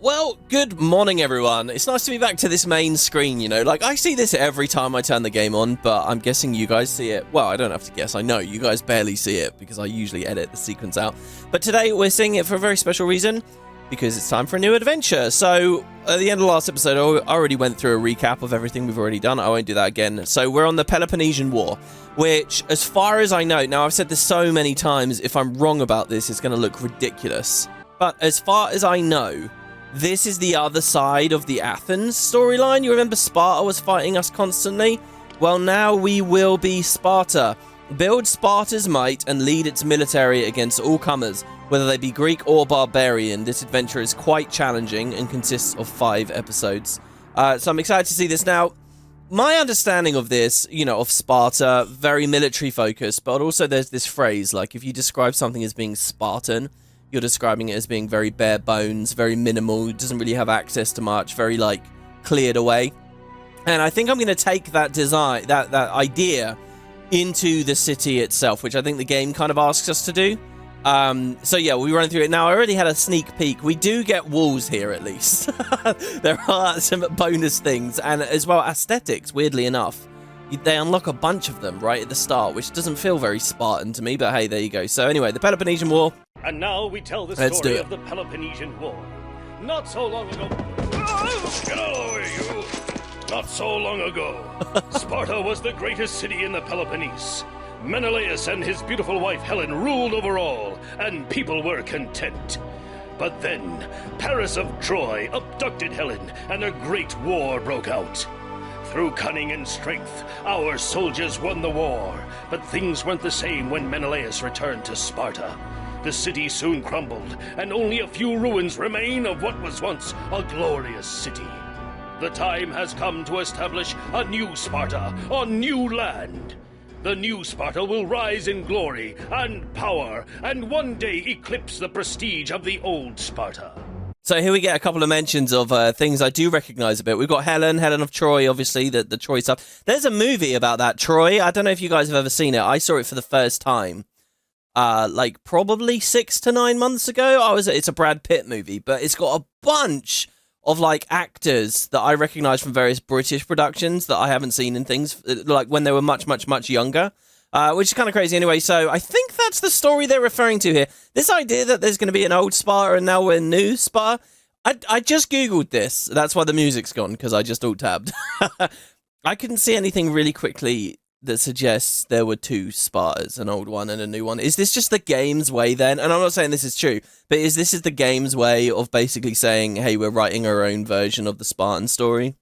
Well, good morning, everyone. It's nice to be back to this main screen, you know. Like, I see this every time I turn the game on, but I'm guessing you guys see it. Well, I don't have to guess. I know you guys barely see it because I usually edit the sequence out. But today, we're seeing it for a very special reason, because it's time for a new adventure. So, at the end of the last episode, I already went through a recap of everything we've already done. I won't do that again. So, we're on the Peloponnesian War, which, as far as I know, now I've said this so many times, if I'm wrong about this, it's going to look ridiculous. But as far as I know, this is the other side of the Athens storyline. You remember Sparta was fighting us constantly? Well, now we will be Sparta. Build Sparta's might and lead its military against all comers, whether they be Greek or barbarian. This adventure is quite challenging and consists of 5 episodes. So I'm excited to see this. Now, my understanding of this, you know, of Sparta, very military focused, but also there's this phrase, like if you describe something as being Spartan, you're describing it as being very bare bones, very minimal, doesn't really have access to much, very, like, cleared away. And I think I'm going to take that design, that idea into the city itself, which I think the game kind of asks us to do. So yeah, we run through it. Now, I already had a sneak peek. We do get walls here, at least. There are some bonus things, and as well, aesthetics, weirdly enough. They unlock a bunch of them right at the start, which doesn't feel very Spartan to me, but hey, there you go. So anyway, the Peloponnesian War. And now we tell the story of the Peloponnesian War. Not so long ago... Get out of the way, you! Not so long ago, Sparta was the greatest city in the Peloponnese. Menelaus and his beautiful wife Helen ruled over all, and people were content. But then, Paris of Troy abducted Helen, and a great war broke out. Through cunning and strength, our soldiers won the war, but things weren't the same when Menelaus returned to Sparta. The city soon crumbled, and only a few ruins remain of what was once a glorious city. The time has come to establish a new Sparta on new land. The new Sparta will rise in glory and power, and one day eclipse the prestige of the old Sparta. So here we get a couple of mentions of things I do recognize a bit. We've got Helen of Troy, obviously, the Troy stuff. There's a movie about that, Troy. I don't know if you guys have ever seen it. I saw it for the first time. Like probably 6 to 9 months ago. It's a Brad Pitt movie, but it's got a bunch of like actors that I recognize from various British productions that I haven't seen in things like when they were much younger, which is kind of crazy anyway. So I think that's the story they're referring to here. This idea that there's going to be an old Sparta and now we're new Sparta. I just Googled this. That's why the music's gone, because I just alt-tabbed. I couldn't see anything really quickly that suggests there were 2 Spartas, an old one and a new one. Is this just the game's way then? And I'm not saying this is true, but is the game's way of basically saying, hey, we're writing our own version of the Spartan story?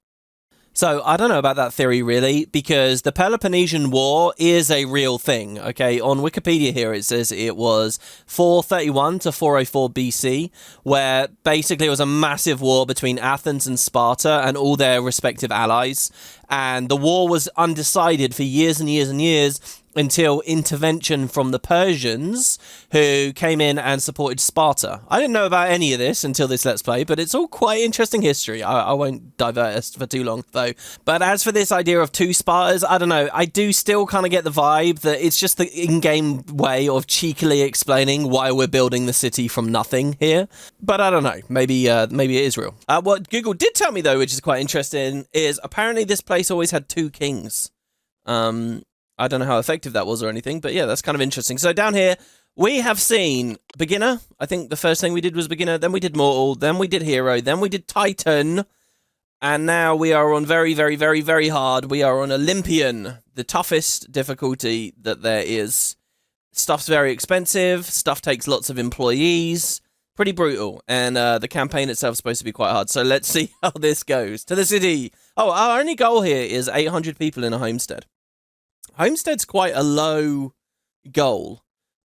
So, I don't know about that theory, really, because the Peloponnesian War is a real thing, okay? On Wikipedia here, it says it was 431 to 404 BC, where basically it was a massive war between Athens and Sparta and all their respective allies, and the war was undecided for years and years and years, until intervention from the Persians, who came in and supported Sparta. I didn't know about any of this until this Let's Play, but it's all quite interesting history. I won't divert us for too long, though. But as for this idea of 2 Spartas, I don't know. I do still kind of get the vibe that it's just the in-game way of cheekily explaining why we're building the city from nothing here. But I don't know. Maybe it is real. What Google did tell me, though, which is quite interesting, is apparently this place always had 2 kings. I don't know how effective that was or anything, but yeah, that's kind of interesting. So down here, we have seen Beginner. I think the first thing we did was Beginner, then we did Mortal, then we did Hero, then we did Titan, and now we are on very, very, very, very hard. We are on Olympian, the toughest difficulty that there is. Stuff's very expensive, stuff takes lots of employees, pretty brutal, and the campaign itself is supposed to be quite hard, so let's see how this goes. To the city. Oh, our only goal here is 800 people in a homestead. Homestead's quite a low goal.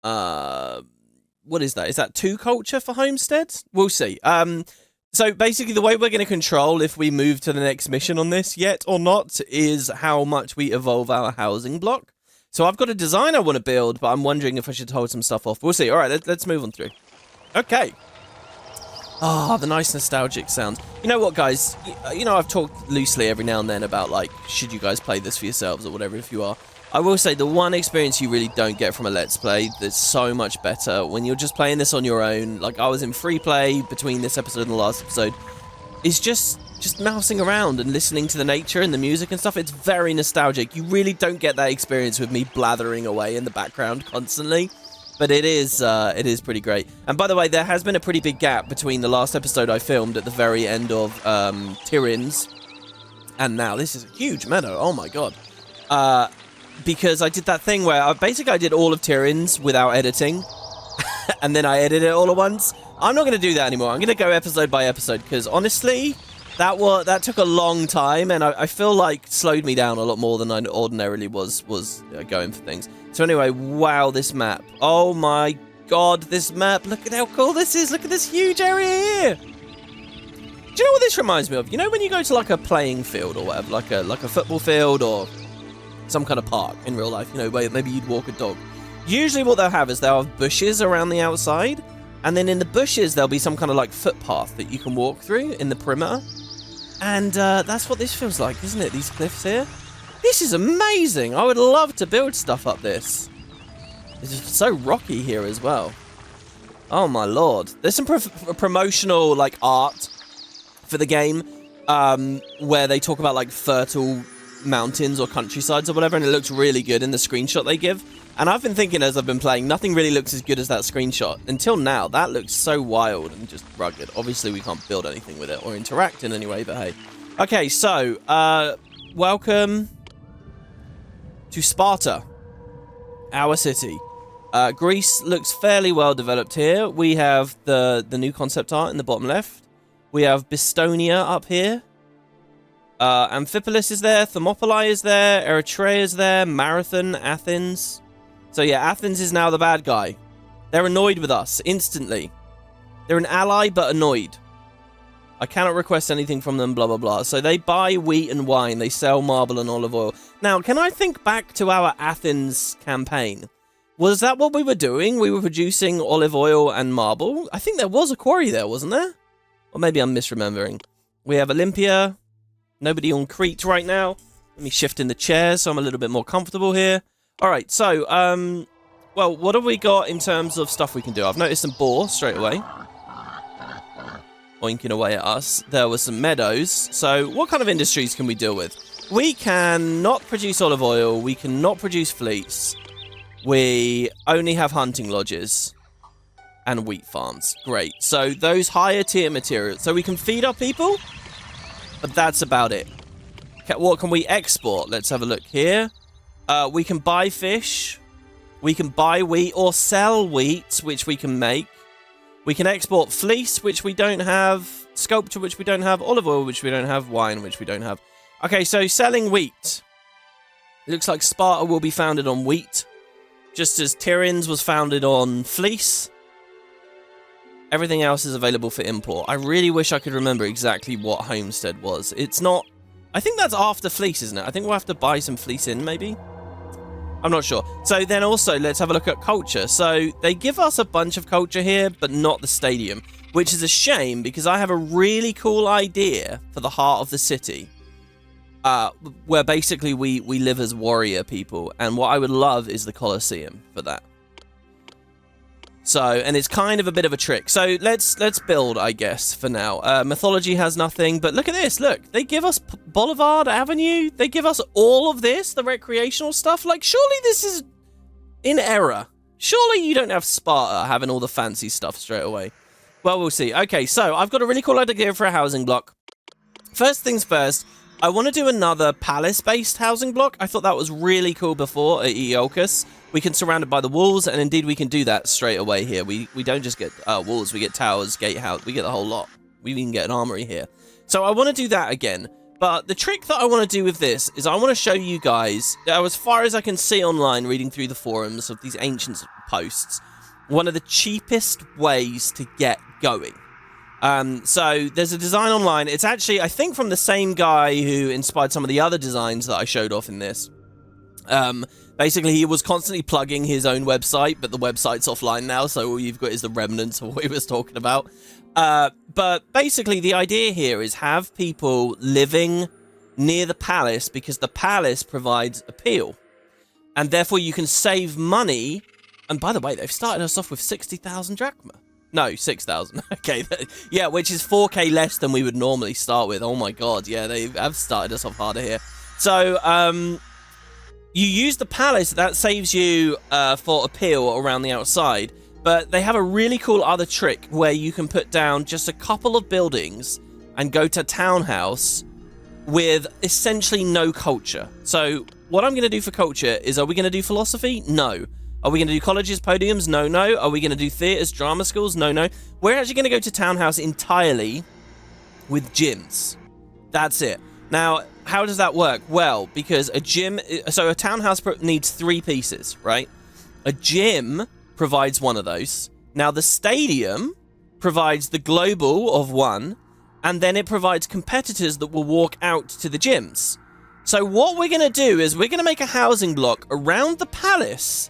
What is that? Is that 2 culture for Homestead? We'll see. So basically the way we're going to control if we move to the next mission on this yet or not is how much we evolve our housing block. So I've got a design I want to build, but I'm wondering if I should hold some stuff off. We'll see. All right, let's move on through. Okay. Ah, the nice nostalgic sounds. You know what, guys? You know, I've talked loosely every now and then about, like, should you guys play this for yourselves or whatever if you are. I will say the one experience you really don't get from a Let's Play that's so much better when you're just playing this on your own, like I was in free play between this episode and the last episode, is just mousing around and listening to the nature and the music and stuff. It's very nostalgic. You really don't get that experience with me blathering away in the background constantly, but it is pretty great. And by the way, there has been a pretty big gap between the last episode I filmed at the very end of Tyrion's and now. This is a huge meadow. Oh my god. Because I did that thing where I did all of Tyrion's without editing, and then I edited it all at once. I'm not going to do that anymore. I'm going to go episode by episode, because honestly, that took a long time, and I feel like slowed me down a lot more than I ordinarily was going for things. So anyway, wow, this map. Oh my god, this map. Look at how cool this is. Look at this huge area here. Do you know what this reminds me of? You know when you go to like a playing field or whatever, like a football field or some kind of park in real life, you know, where maybe you'd walk a dog. Usually what they'll have is they'll have bushes around the outside, and then in the bushes there'll be some kind of like footpath that you can walk through in the perimeter. And that's what this feels like, isn't it? These cliffs here. This is amazing. I would love to build stuff up this. It's just so rocky here as well. Oh my lord. There's some promotional like art for the game where they talk about like fertile mountains or countrysides or whatever, and it looks really good in the screenshot they give. And I've been thinking as I've been playing, nothing really looks as good as that screenshot. Until now, that looks so wild and just rugged. Obviously, we can't build anything with it or interact in any way, but hey. Okay, so, welcome to Sparta, our city. Greece looks fairly well developed here. We have the new concept art in the bottom left. We have Bistonia up here. Amphipolis is there, Thermopylae is there, Eritrea is there, Marathon, Athens. So yeah, Athens is now the bad guy. They're annoyed with us, instantly. They're an ally, but annoyed. I cannot request anything from them, blah, blah, blah. So they buy wheat and wine, they sell marble and olive oil. Now, can I think back to our Athens campaign? Was that what we were doing? We were producing olive oil and marble? I think there was a quarry there, wasn't there? Or maybe I'm misremembering. We have Olympia. Nobody on Crete right now. Let me shift in the chair so I'm a little bit more comfortable here. All right, so, well, what have we got in terms of stuff we can do? I've noticed some boar straight away. Oinking away at us. There were some meadows. So what kind of industries can we deal with? We cannot produce olive oil. We cannot produce fleets. We only have hunting lodges and wheat farms. Great. So those higher tier materials. So we can feed our people. But that's about it. What can we export? Let's have a look here. We can buy fish. We can buy wheat or sell wheat, which we can make. We can export fleece, which we don't have. Sculpture, which we don't have. Olive oil, which we don't have. Wine, which we don't have. Okay, so selling wheat. It looks like Sparta will be founded on wheat. Just as Tyrion's was founded on fleece. Everything else is available for import. I really wish I could remember exactly what Homestead was. It's not... I think that's after fleece, isn't it? I think we'll have to buy some fleece in, maybe? I'm not sure. So then also, let's have a look at culture. So they give us a bunch of culture here, but not the stadium, which is a shame because I have a really cool idea for the heart of the city, where basically we live as warrior people. And what I would love is the Colosseum for that. So, and it's kind of a bit of a trick. So let's build, I guess, for now. Mythology has nothing, but look at this. Look, they give us Boulevard Avenue. They give us all of this, the recreational stuff. Like, surely this is in error. Surely you don't have Sparta having all the fancy stuff straight away. Well, we'll see. Okay, so I've got a really cool idea for a housing block. First things first, I want to do another palace-based housing block. I thought that was really cool before at Iolcus. We can surround it by the walls, and indeed we can do that straight away here. We don't just get walls, we get towers, gatehouse, we get the whole lot. We even get an armory here. So I want to do that again. But the trick that I want to do with this is I want to show you guys, as far as I can see online, reading through the forums of these ancient posts, one of the cheapest ways to get going. So there's a design online. It's actually, I think, from the same guy who inspired some of the other designs that I showed off in this. Basically, he was constantly plugging his own website, but the website's offline now, so all you've got is the remnants of what he was talking about. But basically, the idea here is have people living near the palace because the palace provides appeal. and therefore you can save money. And by the way, they've started us off with 60,000 drachma. No, 6,000. Okay, yeah, which is 4k less than we would normally start with. Oh my god, yeah, they have started us off harder here. So, you use the palace, that saves you for appeal around the outside. But they have a really cool other trick where you can put down just a couple of buildings and go to townhouse with essentially no culture. So, what I'm going to do for culture is, are we going to do philosophy? No. Are we going to do colleges, podiums? No, no. Are we going to do theatres, drama schools? No, no. We're actually going to go to townhouse entirely with gyms. That's it. Now, how does that work? Well, because a gym... So a townhouse needs 3 pieces, right? A gym provides one of those. Now, the stadium provides the global of 1, and then it provides competitors that will walk out to the gyms. So what we're going to do is we're going to make a housing block around the palace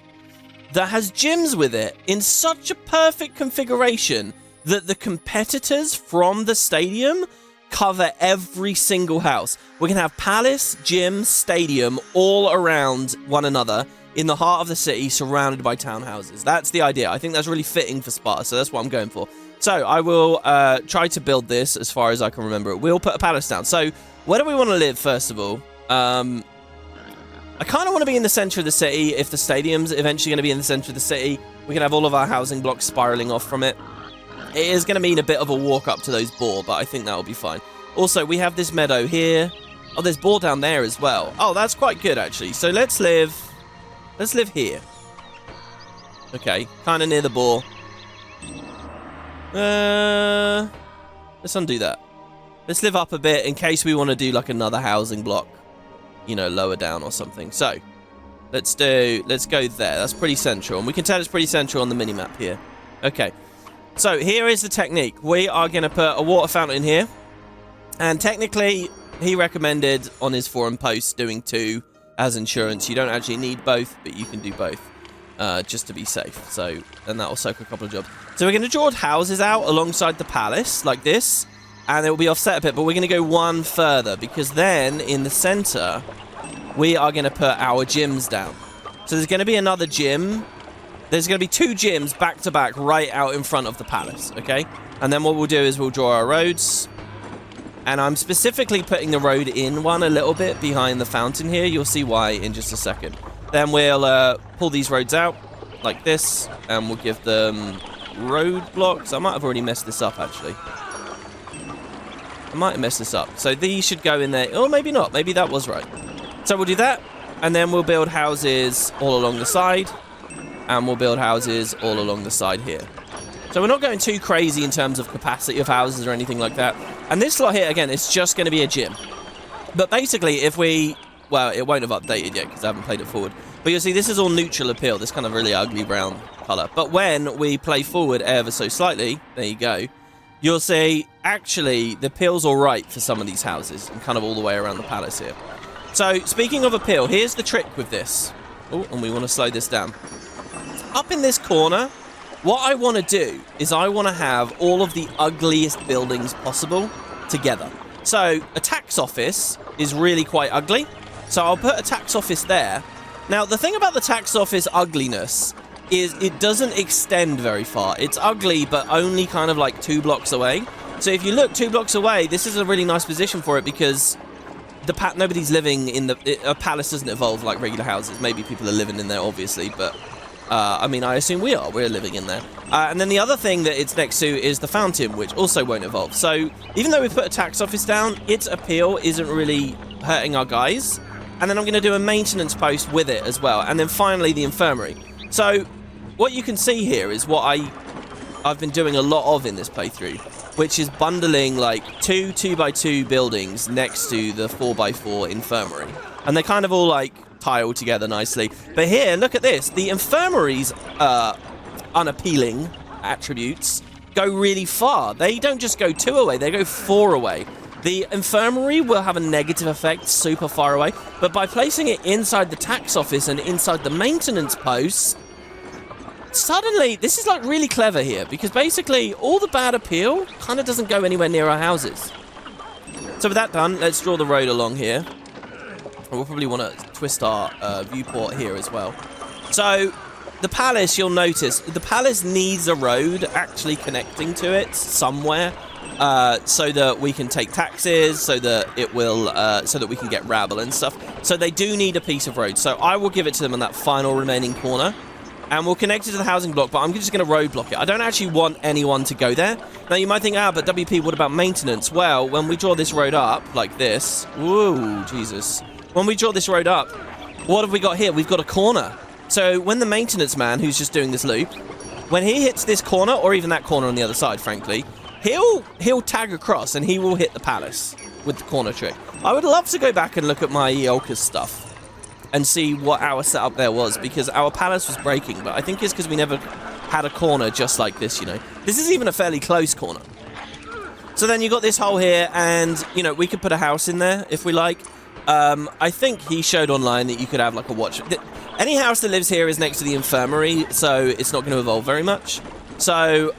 that has gyms with it in such a perfect configuration that the competitors from the stadium cover every single house. We're going to have palace, gym, stadium all around one another in the heart of the city, surrounded by townhouses. That's the idea. I think that's really fitting for Sparta, so that's what I'm going for. So I will try to build this as far as I can remember it. We'll put a palace down. So where do we want to live, first of all? I kind of want to be in the center of the city. If the stadium's eventually going to be in the center of the city, we can have all of our housing blocks spiraling off from it. It is going to mean a bit of a walk up to those boar, but I think that will be fine. Also, we have this meadow here. Oh, there's boar down there as well. Oh, that's quite good, actually. So let's live here. Okay, kind of near the boar. Let's undo that. Let's live up a bit in case we want to do like another housing block, you know, lower down or something. So let's go there. That's pretty central, and we can tell it's pretty central on the minimap here. Okay, so here is the technique. We are going to put a water fountain in here, and technically he recommended on his forum post doing 2 as insurance. You don't actually need both, but you can do both just to be safe. So, and that will soak a couple of jobs. So we're going to draw houses out alongside the palace like this, and it will be offset a bit, but we're going to go one further, because then in the center we are going to put our gyms down. So there's going to be another gym. There's going to be 2 gyms back to back right out in front of the palace, okay? And then what we'll do is we'll draw our roads, and I'm specifically putting the road in one a little bit behind the fountain here. You'll see why in just a second. Then we'll pull these roads out like this, and we'll give them road blocks. I might have already messed this up, actually. I might have messed this up. So these should go in there. Or maybe not. Maybe that was right. So we'll do that, and then we'll build houses all along the side, and we'll build houses all along the side here. So we're not going too crazy in terms of capacity of houses or anything like that. And this slot here, again, it's just going to be a gym. But basically, if we... Well, it won't have updated yet because I haven't played it forward. But you'll see this is all neutral appeal, this kind of really ugly brown colour. But when we play forward ever so slightly, there you go, you'll see actually the appeal's all right for some of these houses and kind of all the way around the palace here. So speaking of appeal, here's the trick with this. Oh, and we want to slow this down. Up in this corner, what I want to do is I want to have all of the ugliest buildings possible together. So a tax office is really quite ugly. So I'll put a tax office there. Now, the thing about the tax office ugliness is it doesn't extend very far. It's ugly, but only kind of like 2 blocks away. So if you look 2 blocks away, this is a really nice position for it, because nobody's living in a palace doesn't evolve like regular houses. Maybe people are living in there, obviously, but I mean, I assume we're living in there. And then the other thing that it's next to is the fountain, which also won't evolve. So even though we put a tax office down, its appeal isn't really hurting our guys. And then I'm going to do a maintenance post with it as well. And then finally the infirmary. So what you can see here is what I've been doing a lot of in this playthrough, which is bundling like 2 2x2 buildings next to the 4x4 infirmary. And they're kind of all like tiled together nicely. But here, look at this. The infirmary's unappealing attributes go really far. They don't just go 2 away, they go 4 away. The infirmary will have a negative effect super far away, but by placing it inside the tax office and inside the maintenance post, suddenly, this is like really clever here, because basically all the bad appeal kind of doesn't go anywhere near our houses. So with that done, let's draw the road along here. We'll probably want to twist our viewport here as well. So the palace, you'll notice, the palace needs a road actually connecting to it somewhere, so that we can take taxes, so that it will, so that we can get rabble and stuff. So they do need a piece of road. So I will give it to them in that final remaining corner, and we'll connect it to the housing block, but I'm just going to roadblock it. I don't actually want anyone to go there. Now you might think, but WP, what about maintenance? Well, when we draw this road up like this, whoa, Jesus. When we draw this road up, what have we got here? We've got a corner. So when the maintenance man, who's just doing this loop, when he hits this corner, or even that corner on the other side, frankly, he'll tag across and he will hit the palace with the corner trick. I would love to go back and look at my Iolcus stuff and see what our setup there was, because our palace was breaking, but I think it's because we never had a corner just like this, you know. This is even a fairly close corner. So then you got this hole here, and, you know, we could put a house in there if we like. I think he showed online that you could have like a watch. Any house that lives here is next to the infirmary, so it's not going to evolve very much. So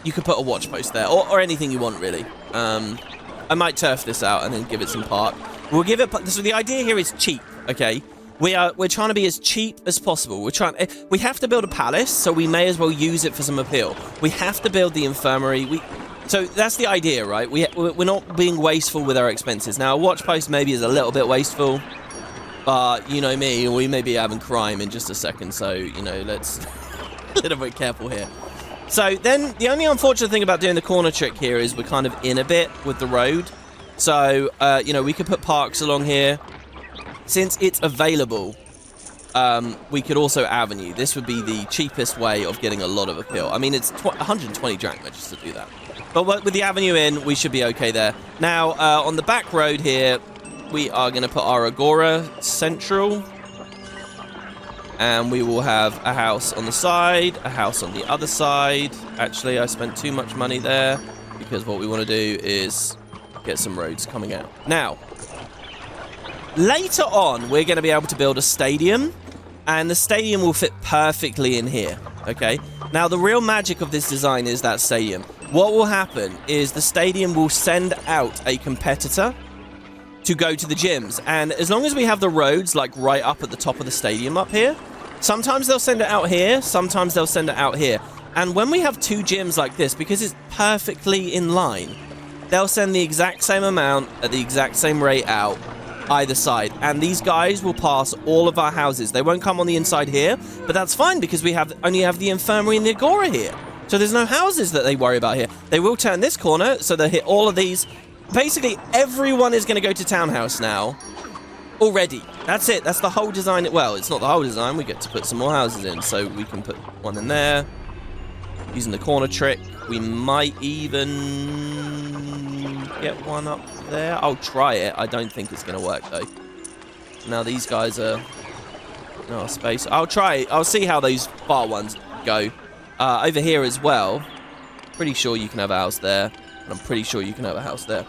you could put a watch post there, or anything you want, really. I might turf this out and then give it some park. We'll give it. So the idea here is cheap. Okay, we're trying to be as cheap as possible. We have to build a palace, so we may as well use it for some appeal. We have to build the infirmary. So that's the idea, right? We're not being wasteful with our expenses. Now, a watch post maybe is a little bit wasteful, but you know me, we may be having crime in just a second, so, you know, let's a little bit careful here. So then the only unfortunate thing about doing the corner trick here is we're kind of in a bit with the road. So, you know, we could put parks along here. Since it's available, we could also avenue. This would be the cheapest way of getting a lot of appeal. I mean, it's 120 drachma just to do that. But with the avenue in, we should be okay there. Now, on the back road here, we are going to put our Agora Central. And we will have a house on the side, a house on the other side. Actually, I spent too much money there, because what we want to do is get some roads coming out. Now, later on, we're going to be able to build a stadium, and the stadium will fit perfectly in here, okay? Now, the real magic of this design is that stadium. What will happen is the stadium will send out a competitor to go to the gyms, and as long as we have the roads, like, right up at the top of the stadium up here, sometimes they'll send it out here, sometimes they'll send it out here. And when we have two gyms like this, because it's perfectly in line, they'll send the exact same amount at the exact same rate out either side, and these guys will pass all of our houses. They won't come on the inside here, but that's fine because we only have the infirmary and the agora here, so there's no houses that they worry about here. They will turn this corner, so they'll hit all of these. Basically, everyone is going to go to townhouse now already. That's it. That's the whole design. Well, it's not the whole design. We get to put some more houses in, so we can put one in there using the corner trick. We might even get one up there. I'll try it. I don't think it's going to work, though. Now, these guys are... No space. I'll try. I'll see how those far ones go. Over here as well. Pretty sure you can have a house there. And I'm pretty sure you can have a house there.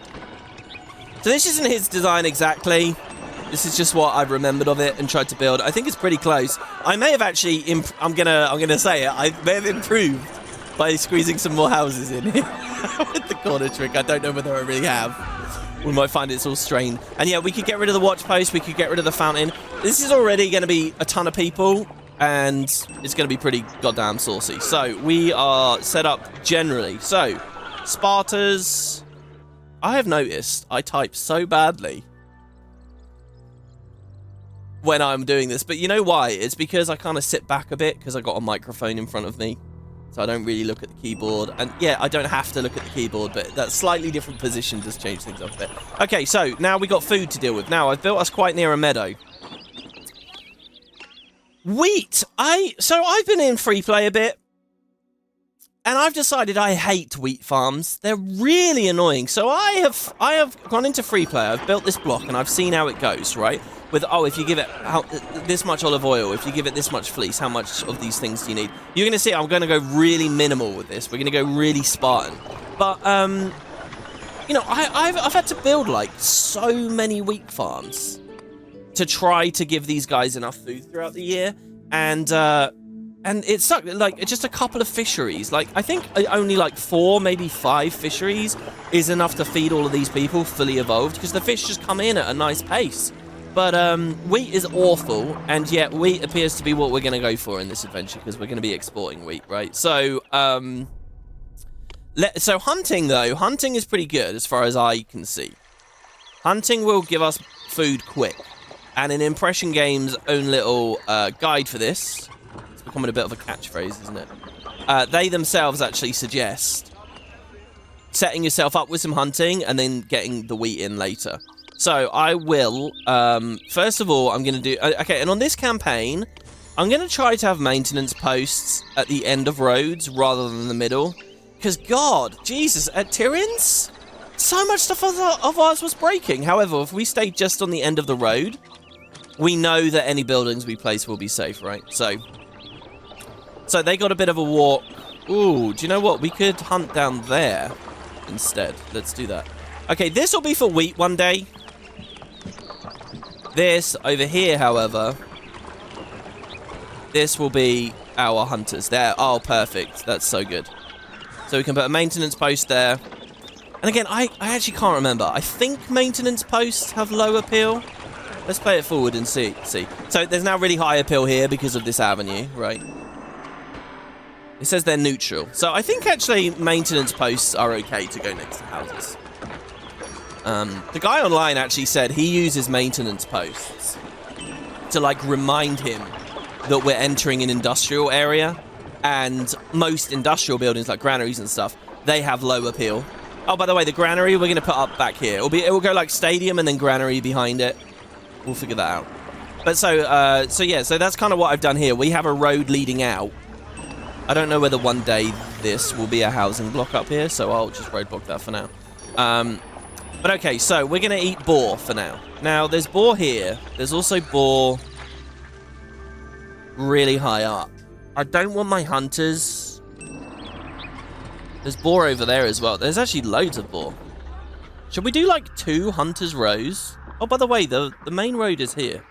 So this isn't his design exactly. This is just what I've remembered of it and tried to build. I think it's pretty close. I may have actually... I'm gonna say it. I may have improved by squeezing some more houses in here with the corner trick. I don't know whether I really have. We might find it's all strained. And yeah, we could get rid of the watch post. We could get rid of the fountain. This is already going to be a ton of people, and it's going to be pretty goddamn saucy. So we are set up generally. So Spartas. I have noticed I type so badly when I'm doing this, but you know why? It's because I kind of sit back a bit because I got a microphone in front of me. So I don't really look at the keyboard. And yeah, I don't have to look at the keyboard, but that slightly different position does change things up a bit. Okay, so now we got food to deal with. Now, I've built us quite near a meadow. Wheat! So I've been in free play a bit, and I've decided I hate wheat farms. They're really annoying. So I have gone into free play. I've built this block, and I've seen how it goes, right? With, oh, if you give it this much olive oil, if you give it this much fleece, how much of these things do you need? You're going to see I'm going to go really minimal with this. We're going to go really Spartan. But, you know, I've had to build, like, so many wheat farms to try to give these guys enough food throughout the year. And it sucked. Like, just a couple of fisheries. Like, I think only, like, 4, maybe 5 fisheries is enough to feed all of these people fully evolved, because the fish just come in at a nice pace. But wheat is awful, and yet wheat appears to be what we're going to go for in this adventure, because we're going to be exporting wheat, right? So, so hunting, though. Hunting is pretty good, as far as I can see. Hunting will give us food quick. And in Impression Games' own little guide for this, it's becoming a bit of a catchphrase, isn't it? They themselves actually suggest setting yourself up with some hunting and then getting the wheat in later. So I will, first of all, I'm going to do... Okay, and on this campaign, I'm going to try to have maintenance posts at the end of roads rather than the middle. Because, God, Jesus, at Tyrion's, so much stuff of ours was breaking. However, if we stay just on the end of the road, we know that any buildings we place will be safe, right? So they got a bit of a walk. Ooh, do you know what? We could hunt down there instead. Let's do that. Okay, this will be for wheat one day. This over here, however, this will be our hunters there. Oh, perfect. That's so good. So we can put a maintenance post there. And again, I actually can't remember. I think maintenance posts have low appeal. Let's play it forward and see. So there's now really high appeal here because of this avenue, right? It says they're neutral. So I think actually maintenance posts are okay to go next to houses. The guy online actually said he uses maintenance posts to, like, remind him that we're entering an industrial area, and most industrial buildings, like granaries and stuff, they have low appeal. Oh, by the way, the granary we're going to put up back here. It will go like stadium and then granary behind it. We'll figure that out. But so that's kind of what I've done here. We have a road leading out. I don't know whether one day this will be a housing block up here, so I'll just roadblock that for now. But okay, so we're going to eat boar for now. Now, there's boar here. There's also boar really high up. I don't want my hunters... There's boar over there as well. There's actually loads of boar. Should we do, like, 2 hunters' rows? Oh, by the way, the main road is here.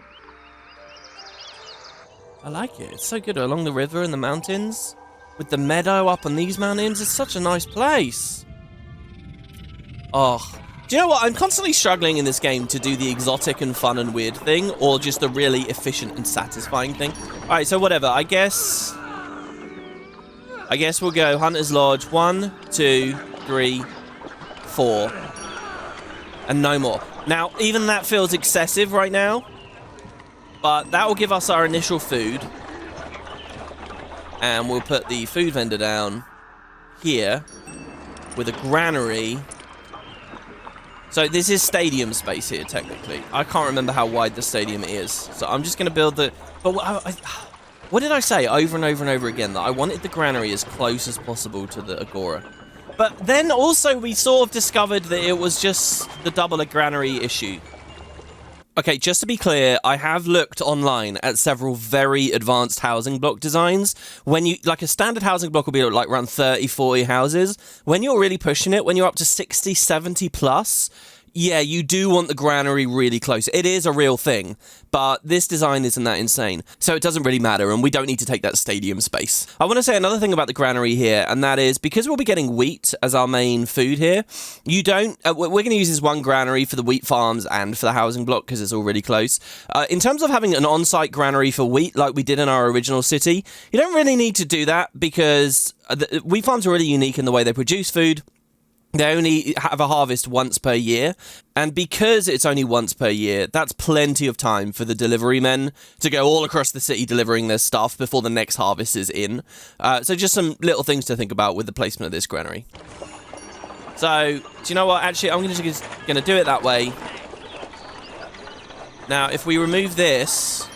I like it. It's so good along the river and the mountains. With the meadow up on these mountains. It's such a nice place. Oh... Do you know what? I'm constantly struggling in this game to do the exotic and fun and weird thing, or just the really efficient and satisfying thing. Alright, so whatever. I guess we'll go Hunter's Lodge. 1, 2, 3, 4. And no more. Now, even that feels excessive right now. But that will give us our initial food. And we'll put the food vendor down here with a granary. So this is stadium space here, technically. I can't remember how wide the stadium is. So I'm just going to build the... But what did I say over and over and over again? That I wanted the granary as close as possible to the agora. But then also we sort of discovered that it was just the double a granary issue. Okay, just to be clear, I have looked online at several very advanced housing block designs. When you, like, a standard housing block will be like around 30, 40 houses. When you're really pushing it, when you're up to 60, 70 plus, yeah, you do want the granary really close. It is a real thing, but this design isn't that insane. So it doesn't really matter, and we don't need to take that stadium space. I want to say another thing about the granary here, and that is, because we'll be getting wheat as our main food here, you don't... we're going to use this one granary for the wheat farms and for the housing block, because it's all really close. In terms of having an on-site granary for wheat, like we did in our original city, you don't really need to do that, because wheat farms are really unique in the way they produce food. They only have a harvest once per year, and because it's only once per year, that's plenty of time for the delivery men to go all across the city delivering their stuff before the next harvest is in. So just some little things to think about with the placement of this granary. So, do you know what? Actually, I'm just going to do it that way. Now, if we remove this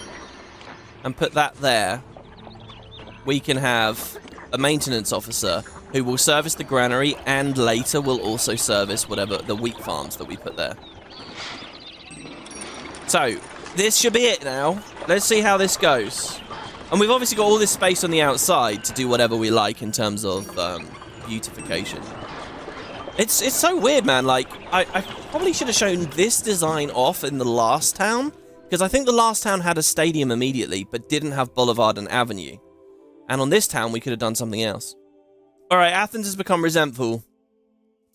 and put that there, we can have a maintenance officer who will service the granary and later will also service whatever the wheat farms that we put there. So, this should be it now. Let's see how this goes. And we've obviously got all this space on the outside to do whatever we like in terms of beautification. It's so weird, man. Like, I probably should have shown this design off in the last town, because I think the last town had a stadium immediately, but didn't have Boulevard and Avenue. And on this town, we could have done something else. Alright, Athens has become resentful.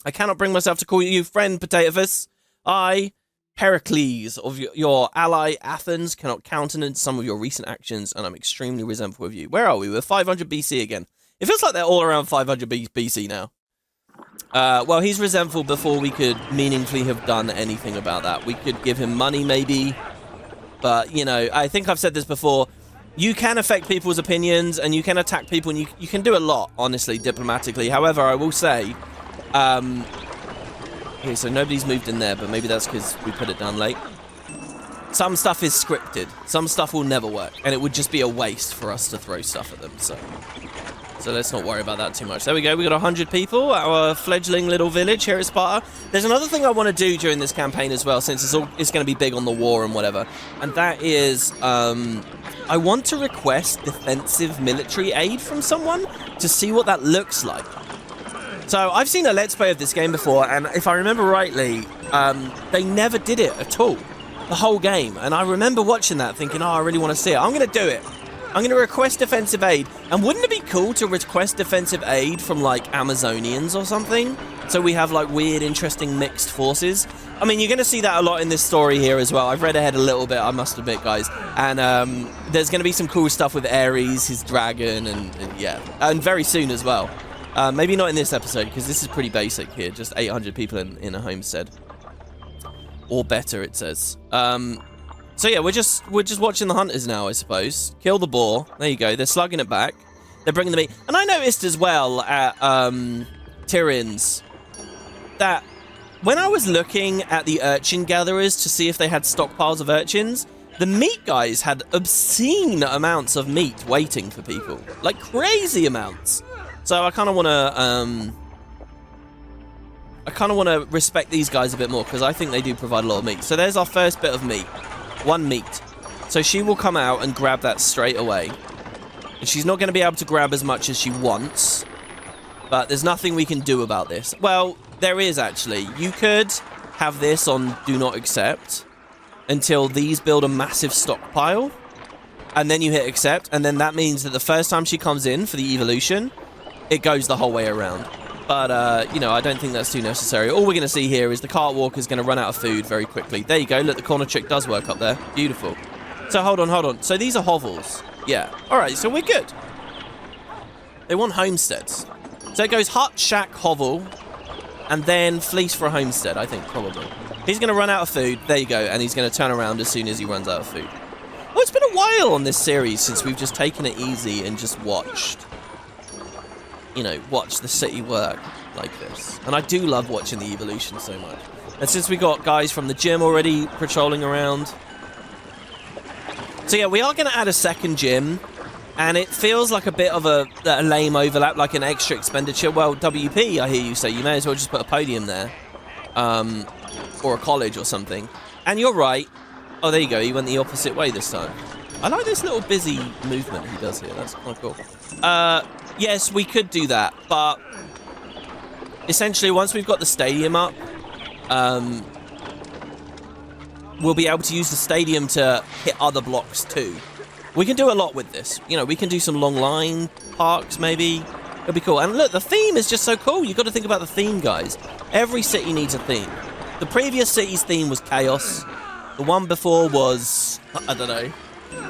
I cannot bring myself to call you friend, Potatoes. I Pericles, of your ally Athens cannot countenance some of your recent actions, and I'm extremely resentful of you. Where are we? We're 500 BC again. It feels like they're all around 500 BC now. Well, he's resentful before we could meaningfully have done anything about that. We could give him money, maybe. But, you know, I think I've said this before. You can affect people's opinions, and you can attack people, and you can do a lot, honestly, diplomatically. However, I will say... okay, so nobody's moved in there, but maybe that's because we put it down late. Some stuff is scripted. Some stuff will never work, and it would just be a waste for us to throw stuff at them, so let's not worry about that too much. There we go. We got 100 people, our fledgling little village here at Sparta. There's another thing I want to do during this campaign as well, since it's going to be big on the war and whatever, and that is I want to request defensive military aid from someone to see what that looks like. So I've seen a Let's Play of this game before, and if I remember rightly, they never did it at all, the whole game. And I remember watching that thinking, oh, I really want to see it. I'm going to do it. I'm going to request defensive aid. And wouldn't it be cool to request defensive aid from, like, Amazonians or something? So we have, like, weird, interesting mixed forces. I mean, you're going to see that a lot in this story here as well. I've read ahead a little bit, I must admit, guys. And there's going to be some cool stuff with Ares, his dragon, and yeah. And very soon as well. Maybe not in this episode, because this is pretty basic here. Just 800 people in a homestead. Or better, it says. So yeah, we're just watching the hunters now, I suppose. Kill the boar. There you go. They're slugging it back. They're bringing the meat. And I noticed as well at Tyrion's that when I was looking at the urchin gatherers to see if they had stockpiles of urchins, the meat guys had obscene amounts of meat waiting for people. Like crazy amounts. So I kind of want to respect these guys a bit more, because I think they do provide a lot of meat. So there's our first bit of meat. 1 meat. So she will come out and grab that straight away. And she's not going to be able to grab as much as she wants. But there's nothing we can do about this. Well, there is actually. You could have this on Do Not Accept until these build a massive stockpile. And then you hit accept. And then that means that the first time she comes in for the evolution, it goes the whole way around. But, you know, I don't think that's too necessary. All we're going to see here is the cart walker's going to run out of food very quickly. There you go. Look, the corner trick does work up there. Beautiful. So, hold on. So, these are hovels. Yeah. All right, so we're good. They want homesteads. So, it goes hut, shack, hovel, and then fleece for a homestead, I think, probably. He's going to run out of food. There you go. And he's going to turn around as soon as he runs out of food. Well, it's been a while on this series since we've just taken it easy and just watched... you know, watch the city work like this. And I do love watching the evolution so much. And since we got guys from the gym already patrolling around. So yeah, we are going to add a second gym. And it feels like a bit of a lame overlap, like an extra expenditure. Well, WP, I hear you say, you may as well just put a podium there. Or a college or something. And you're right. Oh, there you go. He went the opposite way this time. I like this little busy movement he does here. That's quite cool. Yes, we could do that, but essentially once we've got the stadium up, we'll be able to use the stadium to hit other blocks too. We can do a lot with this. You know, we can do some long line parks maybe. It'll be cool. And look, the theme is just so cool. You've got to think about the theme, guys. Every city needs a theme. The previous city's theme was chaos. The one before was, I don't know,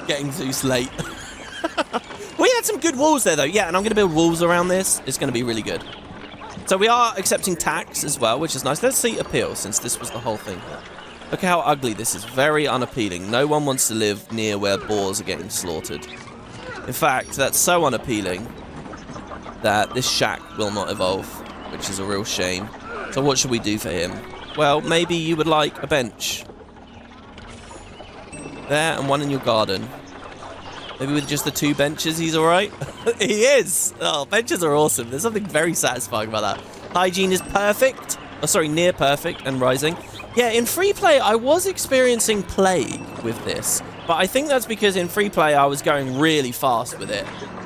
getting Zeus late. We had some good walls there, though. Yeah, and I'm going to build walls around this. It's going to be really good. So we are accepting tax as well, which is nice. Let's see appeal, since this was the whole thing here. Look how ugly this is. Very unappealing. No one wants to live near where boars are getting slaughtered. In fact, that's so unappealing that this shack will not evolve, which is a real shame. So what should we do for him? Well, maybe you would like a bench. There, and one in your garden. Maybe with just the 2 benches, he's all right? He is! Oh, benches are awesome. There's something very satisfying about that. Hygiene is perfect. Oh, sorry, near perfect and rising. Yeah, in free play, I was experiencing plague with this. But I think that's because in free play, I was going really fast with it.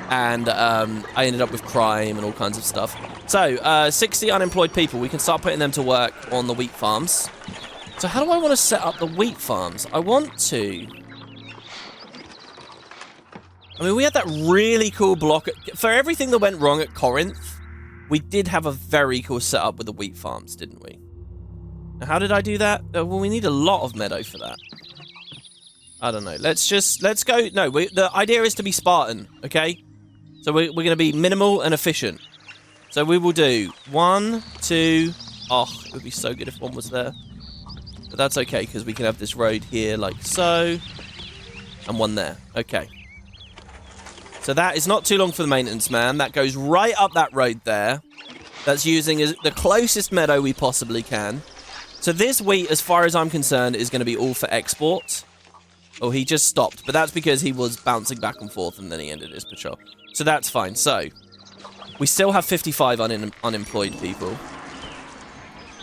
And I ended up with crime and all kinds of stuff. So, 60 unemployed people. We can start putting them to work on the wheat farms. So how do I want to set up the wheat farms? I want to... I mean, we had that really cool block. For everything that went wrong at Corinth, we did have a very cool setup with the wheat farms, didn't we? How did I do that? Well, we need a lot of meadow for that. I don't know. Let's go. No, the idea is to be Spartan, okay? So we're going to be minimal and efficient. So we will do 1, 2. Oh, it would be so good if one was there. But that's okay, because we can have this road here like so. And one there. Okay. So that is not too long for the maintenance man. That goes right up that road there. That's using the closest meadow we possibly can. So this wheat, as far as I'm concerned, is going to be all for export. Oh, he just stopped. But that's because he was bouncing back and forth and then he ended his patrol. So that's fine. So we still have 55 unemployed people.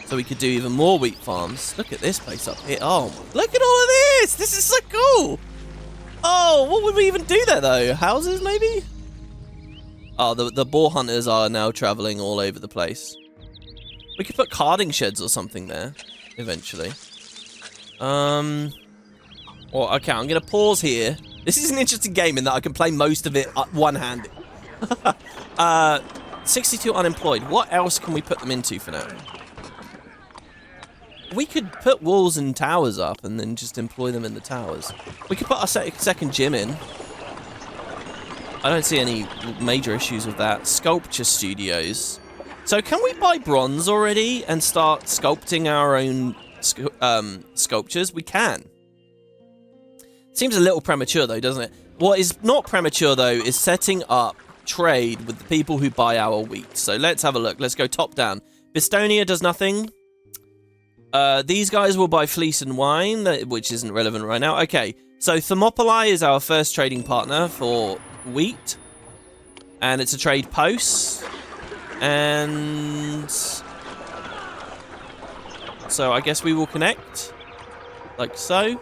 So we could do even more wheat farms. Look at this place up here. Oh, look at all of this. This is so cool. Oh, what would we even do there, though? Houses, maybe? Oh, the boar hunters are now traveling all over the place. We could put carding sheds or something there, eventually. Well, okay, I'm going to pause here. This is an interesting game in that I can play most of it one-handed. 62 unemployed. What else can we put them into for now? We could put walls and towers up and then just employ them in the towers. We could put a second gym in. I don't see any major issues with that. Sculpture studios. So can we buy bronze already and start sculpting our own sculptures? We can. Seems a little premature though, doesn't it? What is not premature though is setting up trade with the people who buy our wheat. So let's have a look. Let's go top down. Bistonia does nothing. These guys will buy fleece and wine, which isn't relevant right now. Okay, so Thermopylae is our first trading partner for wheat. And it's a trade post. And so I guess we will connect. Like so.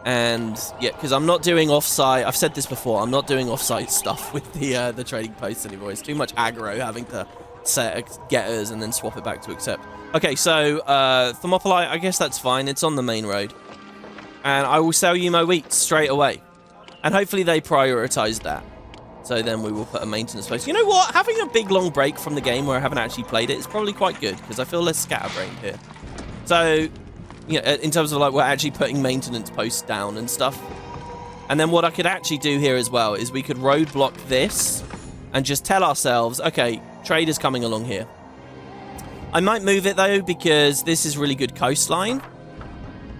And yeah, because I'm not doing offsite. I've said this before. I'm not doing offsite stuff with the trading posts anymore. It's too much aggro having to set getters and then swap it back to accept. Okay, so Thermopylae, I guess that's fine. It's on the main road. And I will sell you my wheat straight away. And hopefully they prioritize that. So then we will put a maintenance post. You know what? Having a big long break from the game where I haven't actually played it is probably quite good because I feel less scatterbrained here. So, you know, in terms of like we're actually putting maintenance posts down and stuff. And then what I could actually do here as well is we could roadblock this and just tell ourselves, okay, trade is coming along here. I might move it though because this is really good coastline.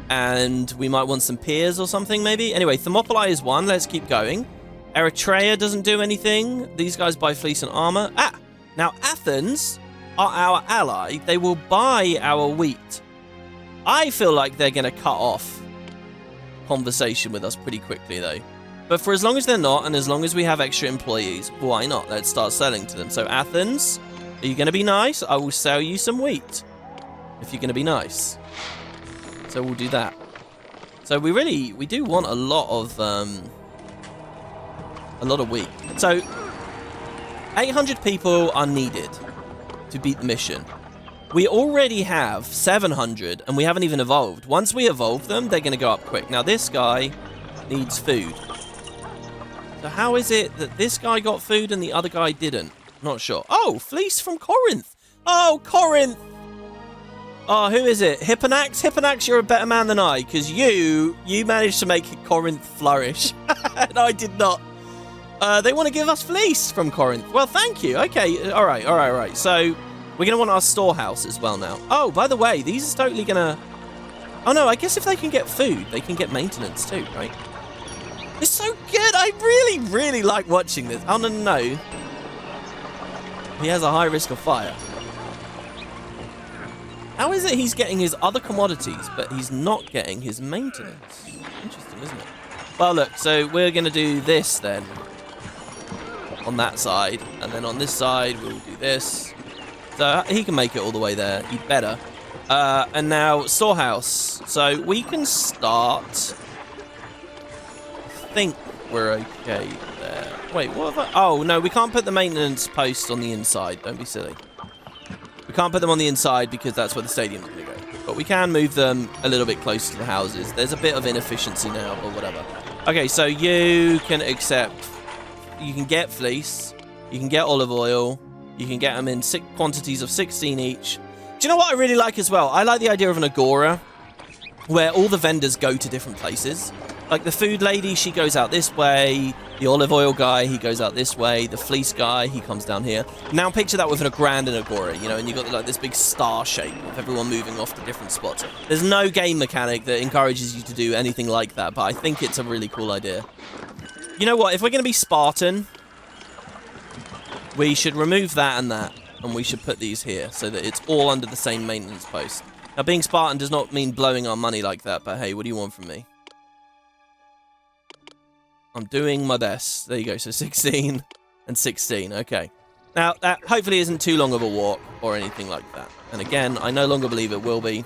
And we might want some piers or something maybe. Anyway, Thermopylae is one. Let's keep going. Eritrea doesn't do anything. These guys buy fleece and armor. Now Athens are our ally. They will buy our wheat. I feel like they're going to cut off conversation with us pretty quickly though. But for as long as they're not, and as long as we have extra employees, why not? Let's start selling to them. So Athens, are you going to be nice? I will sell you some wheat. If you're going to be nice. So we'll do that. So we do want a lot of wheat. So 800 people are needed to beat the mission. We already have 700 and we haven't even evolved. Once we evolve them, they're going to go up quick. Now this guy needs food. So how is it that this guy got food and the other guy didn't? Not sure. Oh, fleece from Corinth. Oh, Corinth. Oh, who is it? Hipponax? Hipponax, you're a better man than I, because you managed to make Corinth flourish. And I did not. They want to give us fleece from Corinth. Well, thank you. Okay, all right. So we're going to want our storehouse as well now. Oh, by the way, these are totally going to... Oh, no, I guess if they can get food, they can get maintenance too, right? It's so good. I really, really like watching this. Oh, no. He has a high risk of fire. How is it he's getting his other commodities, but he's not getting his maintenance? Interesting, isn't it? Well, look, so we're going to do this then. On that side. And then on this side, we'll do this. So he can make it all the way there. He'd better. And now, storehouse. So we can start... I think we're okay there. Wait, what have I... Oh, no, we can't put the maintenance post on the inside. Don't be silly. We can't put them on the inside because that's where the stadium's going to go. But we can move them a little bit closer to the houses. There's a bit of inefficiency now, but whatever. Okay, so you can accept... You can get fleece. You can get olive oil. You can get them in quantities of 16 each. Do you know what I really like as well? I like the idea of an agora where all the vendors go to different places. Like the food lady, she goes out this way. The olive oil guy, he goes out this way. The fleece guy, he comes down here. Now picture that with a grand and agora, you know, and you've got like this big star shape of everyone moving off to different spots. There's no game mechanic that encourages you to do anything like that, but I think it's a really cool idea. You know what? If we're going to be Spartan, we should remove that, and we should put these here so that it's all under the same maintenance post. Now, being Spartan does not mean blowing our money like that, but hey, what do you want from me? I'm doing my best. There you go. So 16 and 16. Okay. Now, that hopefully isn't too long of a walk or anything like that. And again, I no longer believe it will be,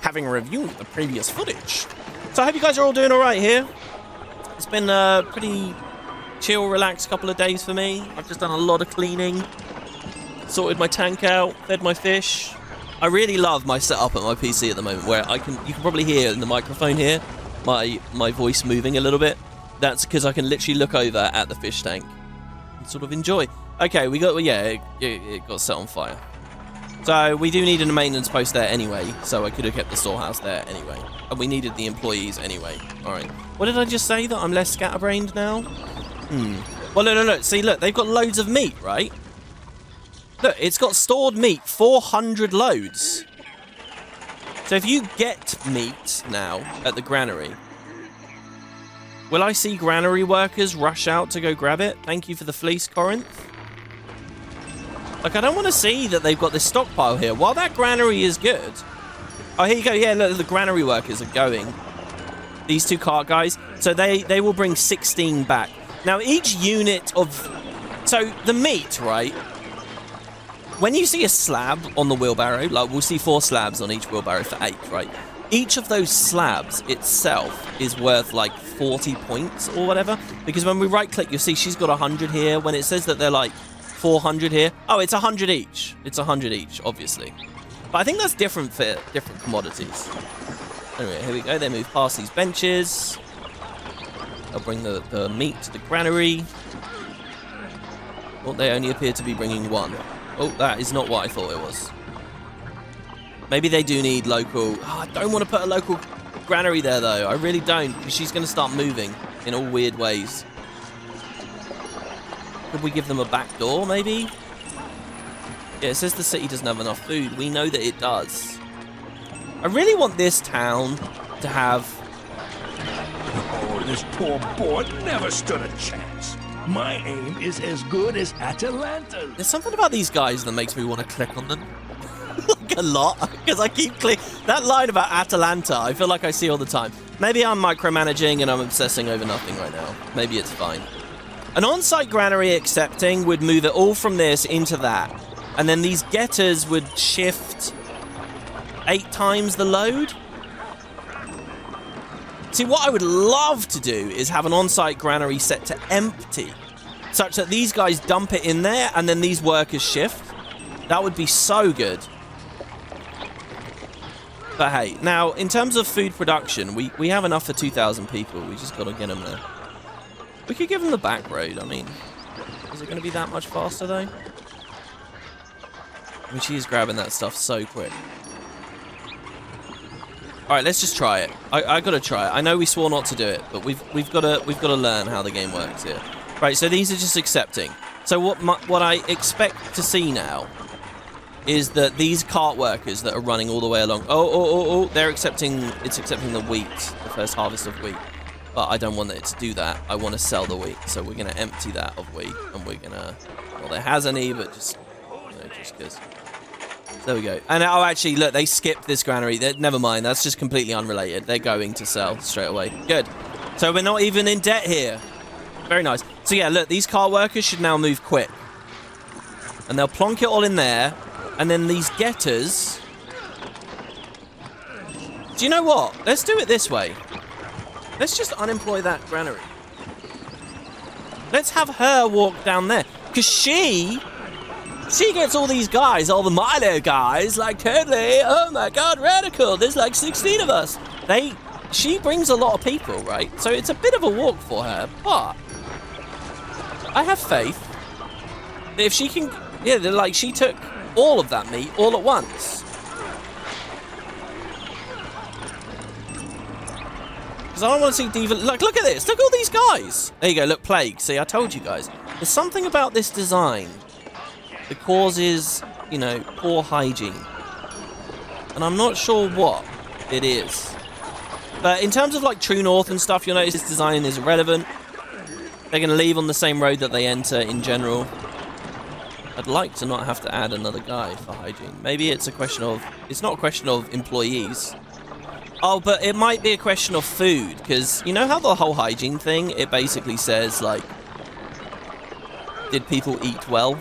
having reviewed the previous footage. So I hope you guys are all doing all right here. It's been a pretty chill, relaxed couple of days for me. I've just done a lot of cleaning, sorted my tank out, fed my fish. I really love my setup at my PC at the moment, where you can probably hear in the microphone here my voice moving a little bit. That's because I can literally look over at the fish tank and sort of enjoy. Okay, it got set on fire. So we do need a maintenance post there anyway, so I could have kept the storehouse there anyway. And we needed the employees anyway. All right. What did I just say? That I'm less scatterbrained now? Well, no. See, look, they've got loads of meat, right? Look, it's got stored meat, 400 loads. So if you get meat now at the granary, will I see granary workers rush out to go grab it? Thank you for the fleece, Corinth. Like, I don't want to see that they've got this stockpile here. While that granary is good... Oh, here you go. Yeah, look, the granary workers are going. These two cart guys. So they will bring 16 back. Now, each unit of... So, the meat, right? When you see a slab on the wheelbarrow, like, we'll see 4 slabs on each wheelbarrow for 8, right? Each of those slabs itself is worth, like, 40 points or whatever. Because when we right-click, you'll see she's got 100 here. When it says that they're, like... 400 here. Oh, it's 100 each. It's 100 each, obviously. But I think that's different for different commodities. Anyway, here we go. They move past these benches. They'll bring the meat to the granary. Well, they only appear to be bringing 1. Oh, that is not what I thought it was. Maybe they do need local... Oh, I don't want to put a local granary there, though. I really don't, because she's going to start moving in all weird ways. Could we give them a back door, maybe? Yeah, it says the city doesn't have enough food. We know that it does. I really want this town to have... Oh, this poor boy never stood a chance. My aim is as good as Atalanta's. There's something about these guys that makes me want to click on them. Like a lot. Because I keep clicking... That line about Atalanta, I feel like I see all the time. Maybe I'm micromanaging and I'm obsessing over nothing right now. Maybe it's fine. An on-site granary accepting would move it all from this into that. And then these getters would shift 8 times the load. See, what I would love to do is have an on-site granary set to empty, such that these guys dump it in there and then these workers shift. That would be so good. But hey, now, in terms of food production, we have enough for 2,000 people. We just got to get them there. We could give them the back road. I mean, is it going to be that much faster, though? I mean, she is grabbing that stuff so quick. All right, let's just try it. I got to try it. I know we swore not to do it, but we've got to learn how the game works here. Right, so these are just accepting. So what I expect to see now is that these cart workers that are running all the way along. Oh, they're accepting. It's accepting the wheat, the first harvest of wheat. But I don't want it to do that. I want to sell the wheat. So we're going to empty that of wheat. And we're going to... Well, there has any, but just... You know, just because... There we go. And oh, actually, look, they skipped this granary. Never mind. That's just completely unrelated. They're going to sell straight away. Good. So we're not even in debt here. Very nice. So yeah, look, these car workers should now move quick. And they'll plonk it all in there. And then these getters... Do you know what? Let's do it this way. Let's just unemploy that granary. Let's have her walk down there. Because she gets all these guys, all the Milo guys, like, totally, oh my god, radical, there's like 16 of us. She brings a lot of people, right? So it's a bit of a walk for her, but I have faith that if she can, yeah, like, she took all of that meat all at once. Because I don't want to see Diva... Look at this. Look at all these guys. There you go. Look, plague. See, I told you guys. There's something about this design that causes, you know, poor hygiene. And I'm not sure what it is. But in terms of, like, True North and stuff, you'll notice this design is irrelevant. They're going to leave on the same road that they enter in general. I'd like to not have to add another guy for hygiene. Maybe it's a question of... It's not a question of employees. Oh, but it might be a question of food. Because you know how the whole hygiene thing, it basically says, like... Did people eat well?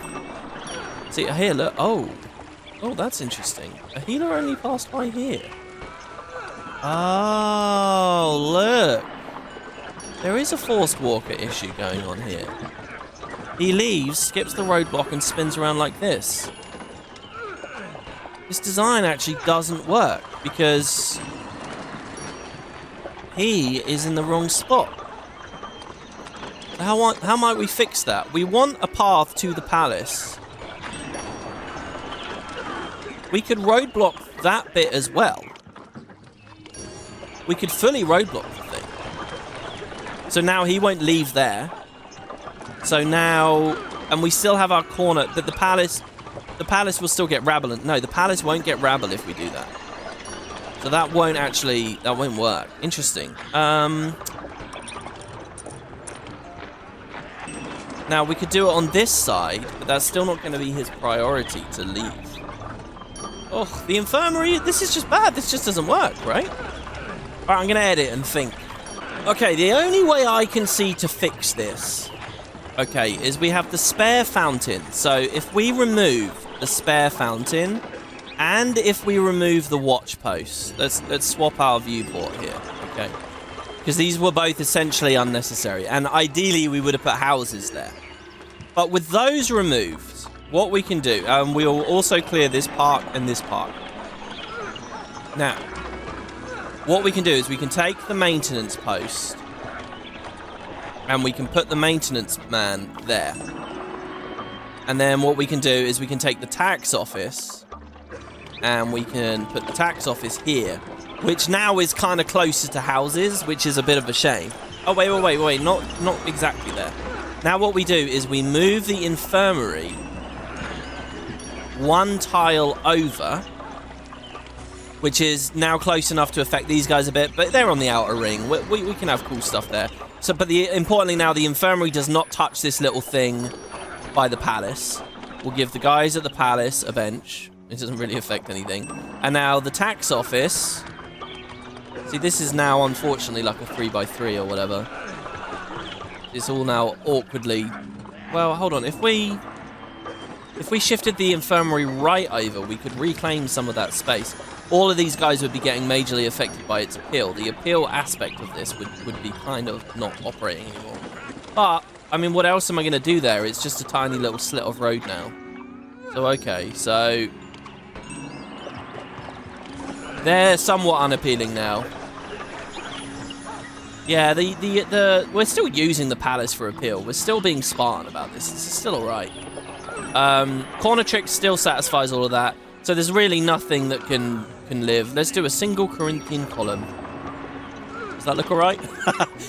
See, here, look. Oh. Oh, that's interesting. A healer only passed by here. Oh, look. There is a forced walker issue going on here. He leaves, skips the roadblock, and spins around like this. This design actually doesn't work because he is in the wrong spot. So how might we fix that? We want a path to the palace. We could roadblock that bit as well. We could fully roadblock the thing. So now he won't leave there. So now, and we still have our corner that the palace will still get rabble. No, the palace won't get rabble if we do that. So that won't work. Interesting. Now we could do it on this side, but that's still not going to be his priority to leave. Oh, the infirmary, this is just bad. This just doesn't work, right? All right, I'm going to edit and think. Okay, the only way I can see to fix this, okay, is we have the spare fountain. So if we remove the spare fountain and if we remove the watch post, let's swap our viewport here, okay? Because these were both essentially unnecessary. And ideally, we would have put houses there. But with those removed, what we can do, we will also clear this park and this park. Now, what we can do is we can take the maintenance post and we can put the maintenance man there. And then what we can do is we can take the tax office and we can put the tax office here, which now is kind of closer to houses, which is a bit of a shame. Oh, wait, not exactly there. Now what we do is we move the infirmary one tile over, which is now close enough to affect these guys a bit, but they're on the outer ring. We can have cool stuff there. So, but importantly now, the infirmary does not touch this little thing by the palace. We'll give the guys at the palace a bench. It doesn't really affect anything. And now the tax office. See, this is now unfortunately like a 3x3 or whatever. It's all now awkwardly... Well, hold on. If we shifted the infirmary right over, we could reclaim some of that space. All of these guys would be getting majorly affected by its appeal. The appeal aspect of this would be kind of not operating anymore. But, I mean, what else am I going to do there? It's just a tiny little slit of road now. So, okay, so... They're somewhat unappealing now. Yeah, we're still using the palace for appeal. We're still being Spartan about this. This is still alright. Corner trick still satisfies all of that. So there's really nothing that can live. Let's do a single Corinthian column. Does that look alright?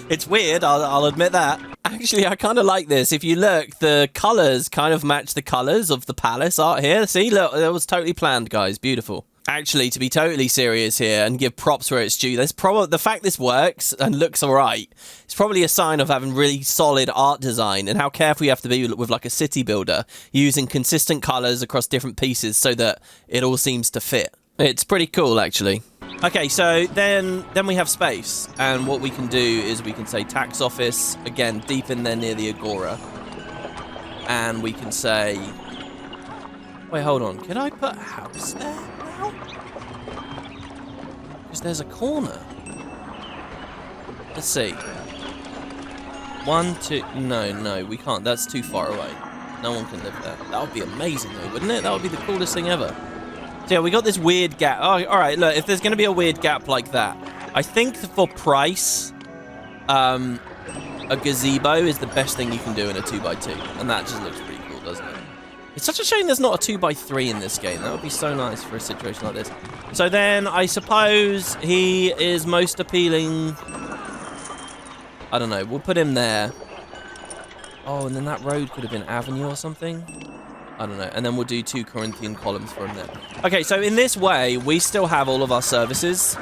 It's weird, I'll admit that. Actually, I kind of like this. If you look, the colours kind of match the colours of the palace art here. See, look, that was totally planned, guys. Beautiful. Actually, to be totally serious here and give props where it's due, there's probably the fact this works and looks alright. It's probably a sign of having really solid art design and how careful you have to be with like a city builder, using consistent colours across different pieces so that it all seems to fit. It's pretty cool, actually. Okay, so then we have space, and what we can do is we can say tax office again, deep in there near the agora, and we can say. Wait, hold on. Can I put a house there now? Because there's a corner. Let's see. 1, 2... No, we can't. That's too far away. No one can live there. That would be amazing, though, wouldn't it? That would be the coolest thing ever. So, yeah, we got this weird gap. Oh, all right, look, if there's going to be a weird gap like that, I think for price, a gazebo is the best thing you can do in a 2x2. And that just looks pretty cool, doesn't it? It's such a shame there's not a 2x3 in this game. That would be so nice for a situation like this. So then, I suppose he is most appealing I don't know. We'll put him there. Oh, and then that road could have been Avenue or something. I don't know. And then we'll do 2 Corinthian columns for him there. Okay, so in this way, we still have all of our services.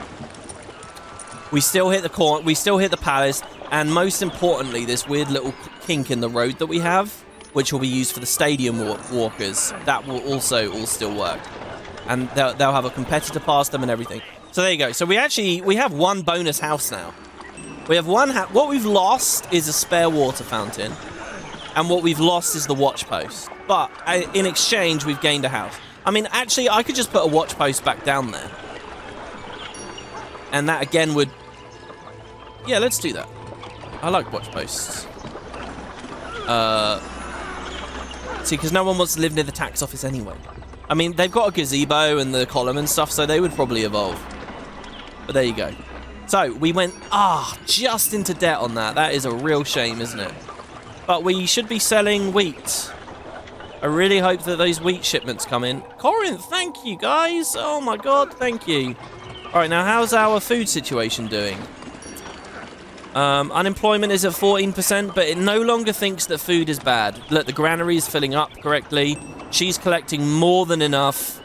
We still hit the we still hit the palace, and most importantly, this weird little kink in the road that we have, which will be used for the stadium walkers, that will also all still work. And they'll have a competitor past them and everything. So there you go. So we have 1 bonus house now. We have 1 what we've lost is a spare water fountain, and what we've lost is the watch post. But in exchange, we've gained a house. I mean, actually, I could just put a watch post back down there. And that again would... Yeah, let's do that. I like watch posts. See, because no one wants to live near the tax office anyway. I mean, they've got a gazebo and the column and stuff, so they would probably evolve. But there you go. So, we went, just into debt on that. That is a real shame, isn't it? But we should be selling wheat. I really hope that those wheat shipments come in. Corinth, thank you, guys. Oh, my God, thank you. All right, now, how's our food situation doing? Unemployment is at 14%, but it no longer thinks that food is bad. Look, the granary is filling up correctly. She's collecting more than enough.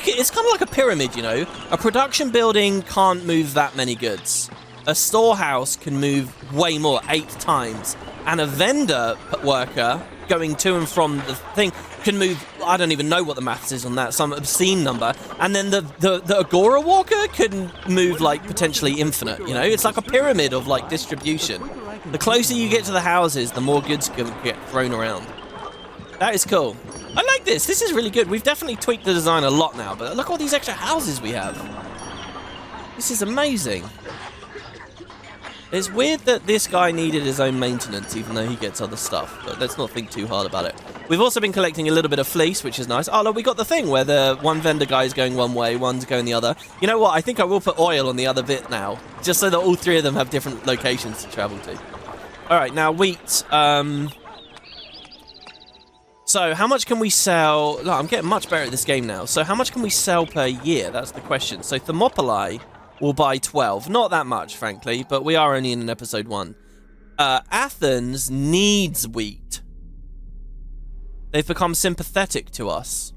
It's kind of like a pyramid, you know? A production building can't move that many goods. A storehouse can move way more, 8 times. And a vendor worker going to and from the thing can move, I don't even know what the maths is on that, some obscene number. And then the Agora walker can move, like, potentially infinite, you know? It's like a pyramid of, like, distribution. The closer you get to the houses, the more goods can get thrown around. That is cool. I like this. This is really good. We've definitely tweaked the design a lot now, but look at all these extra houses we have. This is amazing. It's weird that this guy needed his own maintenance, even though he gets other stuff. But let's not think too hard about it. We've also been collecting a little bit of fleece, which is nice. Oh, look, we got the thing where the one vendor guy is going one way, one's going the other. You know what? I think I will put oil on the other bit now, just so that all 3 of them have different locations to travel to. All right, now wheat. So how much can we sell? Look, I'm getting much better at this game now. So how much can we sell per year? That's the question. So Thermopylae will buy 12. Not that much, frankly, but we are only in episode 1. Athens needs wheat. They've become sympathetic to us.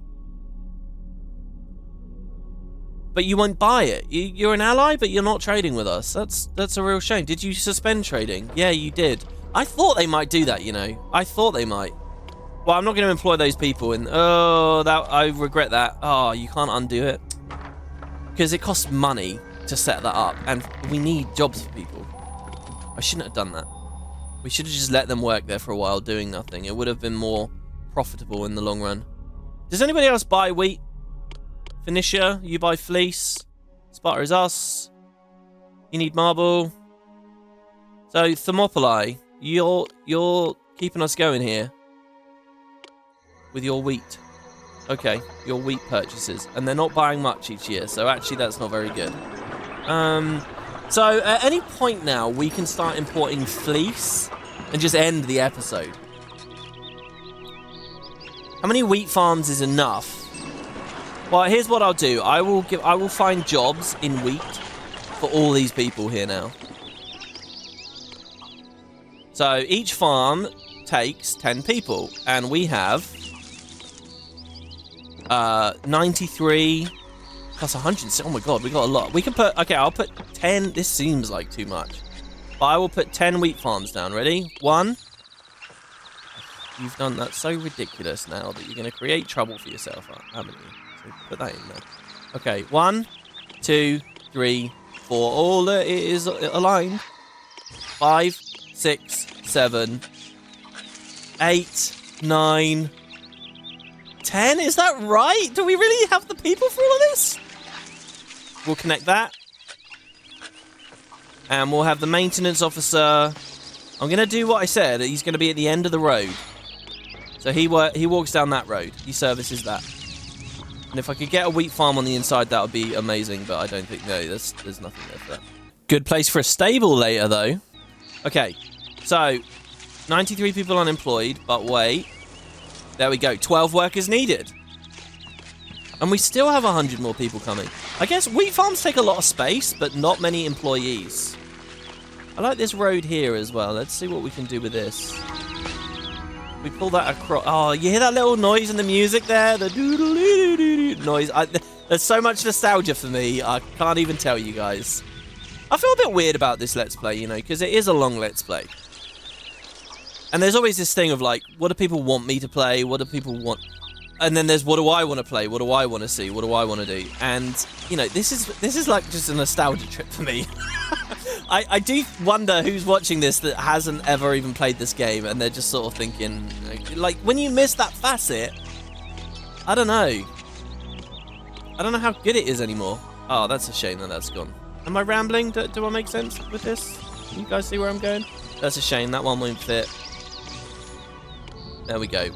But you won't buy it. You're an ally, but you're not trading with us. That's a real shame. Did you suspend trading? Yeah, you did. I thought they might do that, you know. I thought they might. Well, I'm not going to employ those people. And I regret that. Oh, you can't undo it. Because it costs money to set that up. And we need jobs for people. I shouldn't have done that. We should have just let them work there for a while doing nothing. It would have been more profitable in the long run. Does anybody else buy wheat? Phoenicia, you buy fleece. Sparta is us. You need marble. So, Thermopylae, you're keeping us going here. With your wheat. Okay, your wheat purchases. And they're not buying much each year, so actually that's not very good. So at any point now, we can start importing fleece and just end the episode. How many wheat farms is enough? Well, here's what I'll do. I will find jobs in wheat for all these people here now. So each farm takes 10 people, and we have 93 plus 100. Oh my god, we got a lot. We can put, okay, I'll put 10. This seems like too much, but I will put 10 wheat farms down. Ready? 1. You've done that so ridiculous now that you're going to create trouble for yourself, haven't you? So put that in there. Okay, 1, 2, 3, 4. All it is aligned. 5, 6, 7, 8, 9, 10. Is that right? Do we really have the people for all of this? We'll connect that. And we'll have the maintenance officer. I'm going to do what I said. He's going to be at the end of the road. So he walks down that road. He services that. And if I could get a wheat farm on the inside, that would be amazing. But I don't think, no, there's nothing there for that. Good place for a stable later, though. Okay, so 93 people unemployed, but wait. There we go. 12 workers needed. And we still have 100 more people coming. I guess wheat farms take a lot of space, but not many employees. I like this road here as well. Let's see what we can do with this. We pull that across. Oh, you hear that little noise in the music there? The doodle-doo-doo-doo noise. There's so much nostalgia for me. I can't even tell you guys. I feel a bit weird about this Let's Play, you know, because it is a long Let's Play. And there's always this thing of like, what do people want me to play? What do people want? And then there's, what do I want to play? What do I want to see? What do I want to do? And, you know, this is like just a nostalgia trip for me. I do wonder who's watching this that hasn't ever even played this game, and they're just sort of thinking, like, when you miss that facet, I don't know. I don't know how good it is anymore. Oh, that's a shame that that's gone. Am I rambling? Do I make sense with this? You guys see where I'm going? That's a shame. That one won't fit. There we go.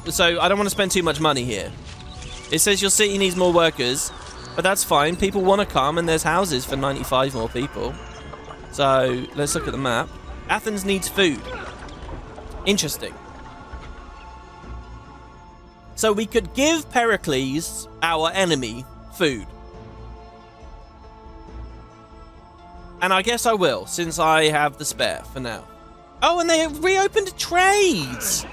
So I don't want to spend too much money here. It says your city needs more workers, but that's fine. People want to come, and there's houses for 95 more people. So let's look at the map. Athens needs food. Interesting. So we could give Pericles, our enemy, food. And I guess I will, since I have the spare for now. Oh, and they reopened trades.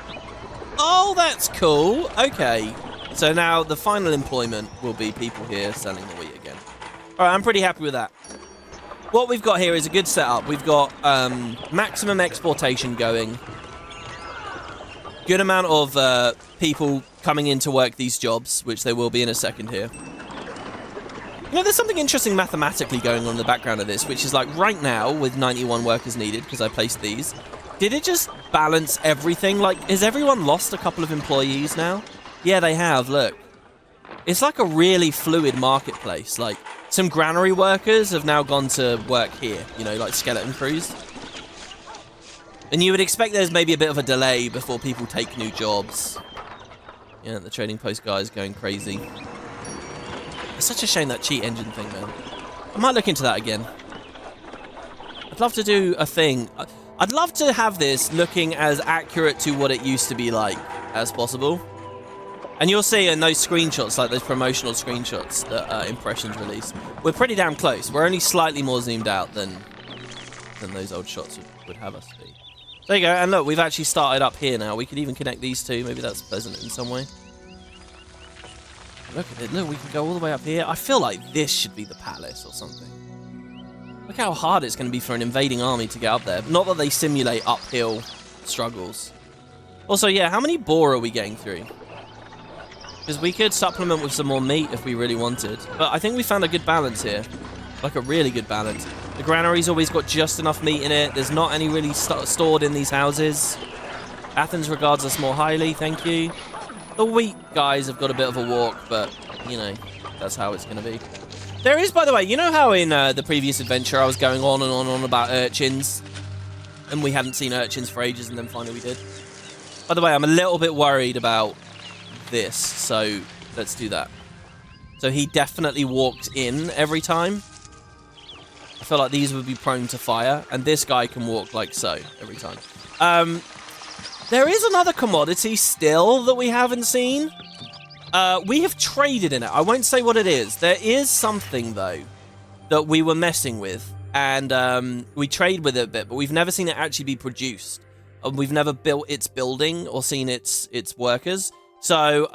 Oh, that's cool. Okay. So now the final employment will be people here selling the wheat again. All right, I'm pretty happy with that. What we've got here is a good setup. We've got maximum exportation going. Good amount of people coming in to work these jobs, which there will be in a second here. You know, there's something interesting mathematically going on in the background of this, which is like right now with 91 workers needed, because I placed these, did it just balance everything? Like, has everyone lost a couple of employees now? Yeah, they have, look. It's like a really fluid marketplace. Like, some granary workers have now gone to work here, you know, like skeleton crews. And you would expect there's maybe a bit of a delay before people take new jobs. Yeah, the trading post guy is going crazy. It's such a shame, that cheat engine thing, man. I might look into that again. I'd love to do a thing. I'd love to have this looking as accurate to what it used to be like as possible. And you'll see in those screenshots, like those promotional screenshots that Impressions released, we're pretty damn close. We're only slightly more zoomed out than those old shots would have us be. There you go. And look, we've actually started up here now. We could even connect these two. Maybe that's pleasant in some way. Look at it. Look, we can go all the way up here. I feel like this should be the palace or something. Look how hard it's going to be for an invading army to get up there. Not that they simulate uphill struggles. Also, yeah, how many boar are we getting through? Because we could supplement with some more meat if we really wanted. But I think we found a good balance here. Like a really good balance. The granary's always got just enough meat in it. There's not any really stored in these houses. Athens regards us more highly, thank you. The wheat guys have got a bit of a walk, but, you know, that's how it's going to be. There is, by the way, you know how in the previous adventure I was going on and on and on about urchins? And we hadn't seen urchins for ages, and then finally we did. By the way, I'm a little bit worried about this, so let's do that. So he definitely walks in every time. I feel like these would be prone to fire, and this guy can walk like so every time. There is another commodity still that we haven't seen. We have traded in it. I won't say what it is. There is something, though, that we were messing with, and we trade with it a bit, but we've never seen it actually be produced. We've never built its building or seen its workers. So,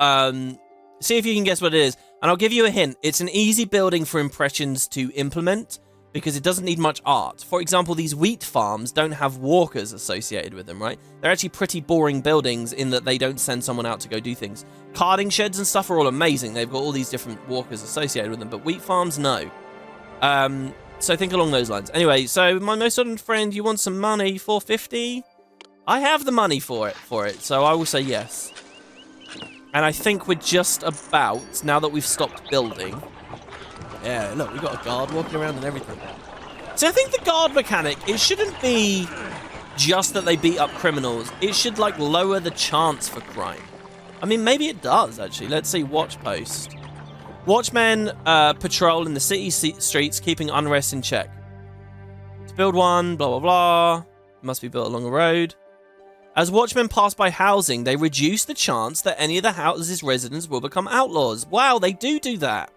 see if you can guess what it is. And I'll give you a hint. It's an easy building for Impressions to implement, because it doesn't need much art. For example, these wheat farms don't have walkers associated with them, right? They're actually pretty boring buildings in that they don't send someone out to go do things. Carding sheds and stuff are all amazing. They've got all these different walkers associated with them, but wheat farms, no. So think along those lines. Anyway, so my most ardent friend, you want some money? 450? I have the money for it, so I will say yes. And I think we're just about, now that we've stopped building... Yeah, look, we've got a guard walking around and everything. So I think the guard mechanic, it shouldn't be just that they beat up criminals. It should, like, lower the chance for crime. I mean, maybe it does, actually. Let's see, watch post. Watchmen patrol in the city streets, keeping unrest in check. To build one, blah, blah, blah. It must be built along a road. As watchmen pass by housing, they reduce the chance that any of the house's residents will become outlaws. Wow, they do that.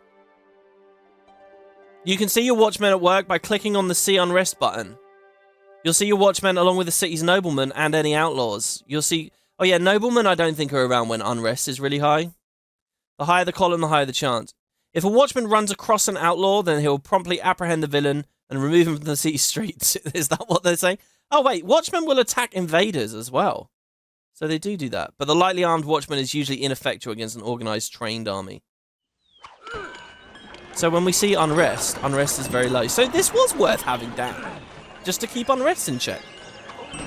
You can see your watchmen at work by clicking on the See Unrest button. You'll see your watchmen along with the city's noblemen and any outlaws. You'll see... Oh yeah, noblemen I don't think are around when unrest is really high. The higher the column, the higher the chance. If a watchman runs across an outlaw, then he'll promptly apprehend the villain and remove him from the city streets. Is that what they're saying? Oh wait, watchmen will attack invaders as well. So they do that. But the lightly armed watchman is usually ineffectual against an organized, trained army. So when we see unrest, unrest is very low. So this was worth having down, just to keep unrest in check.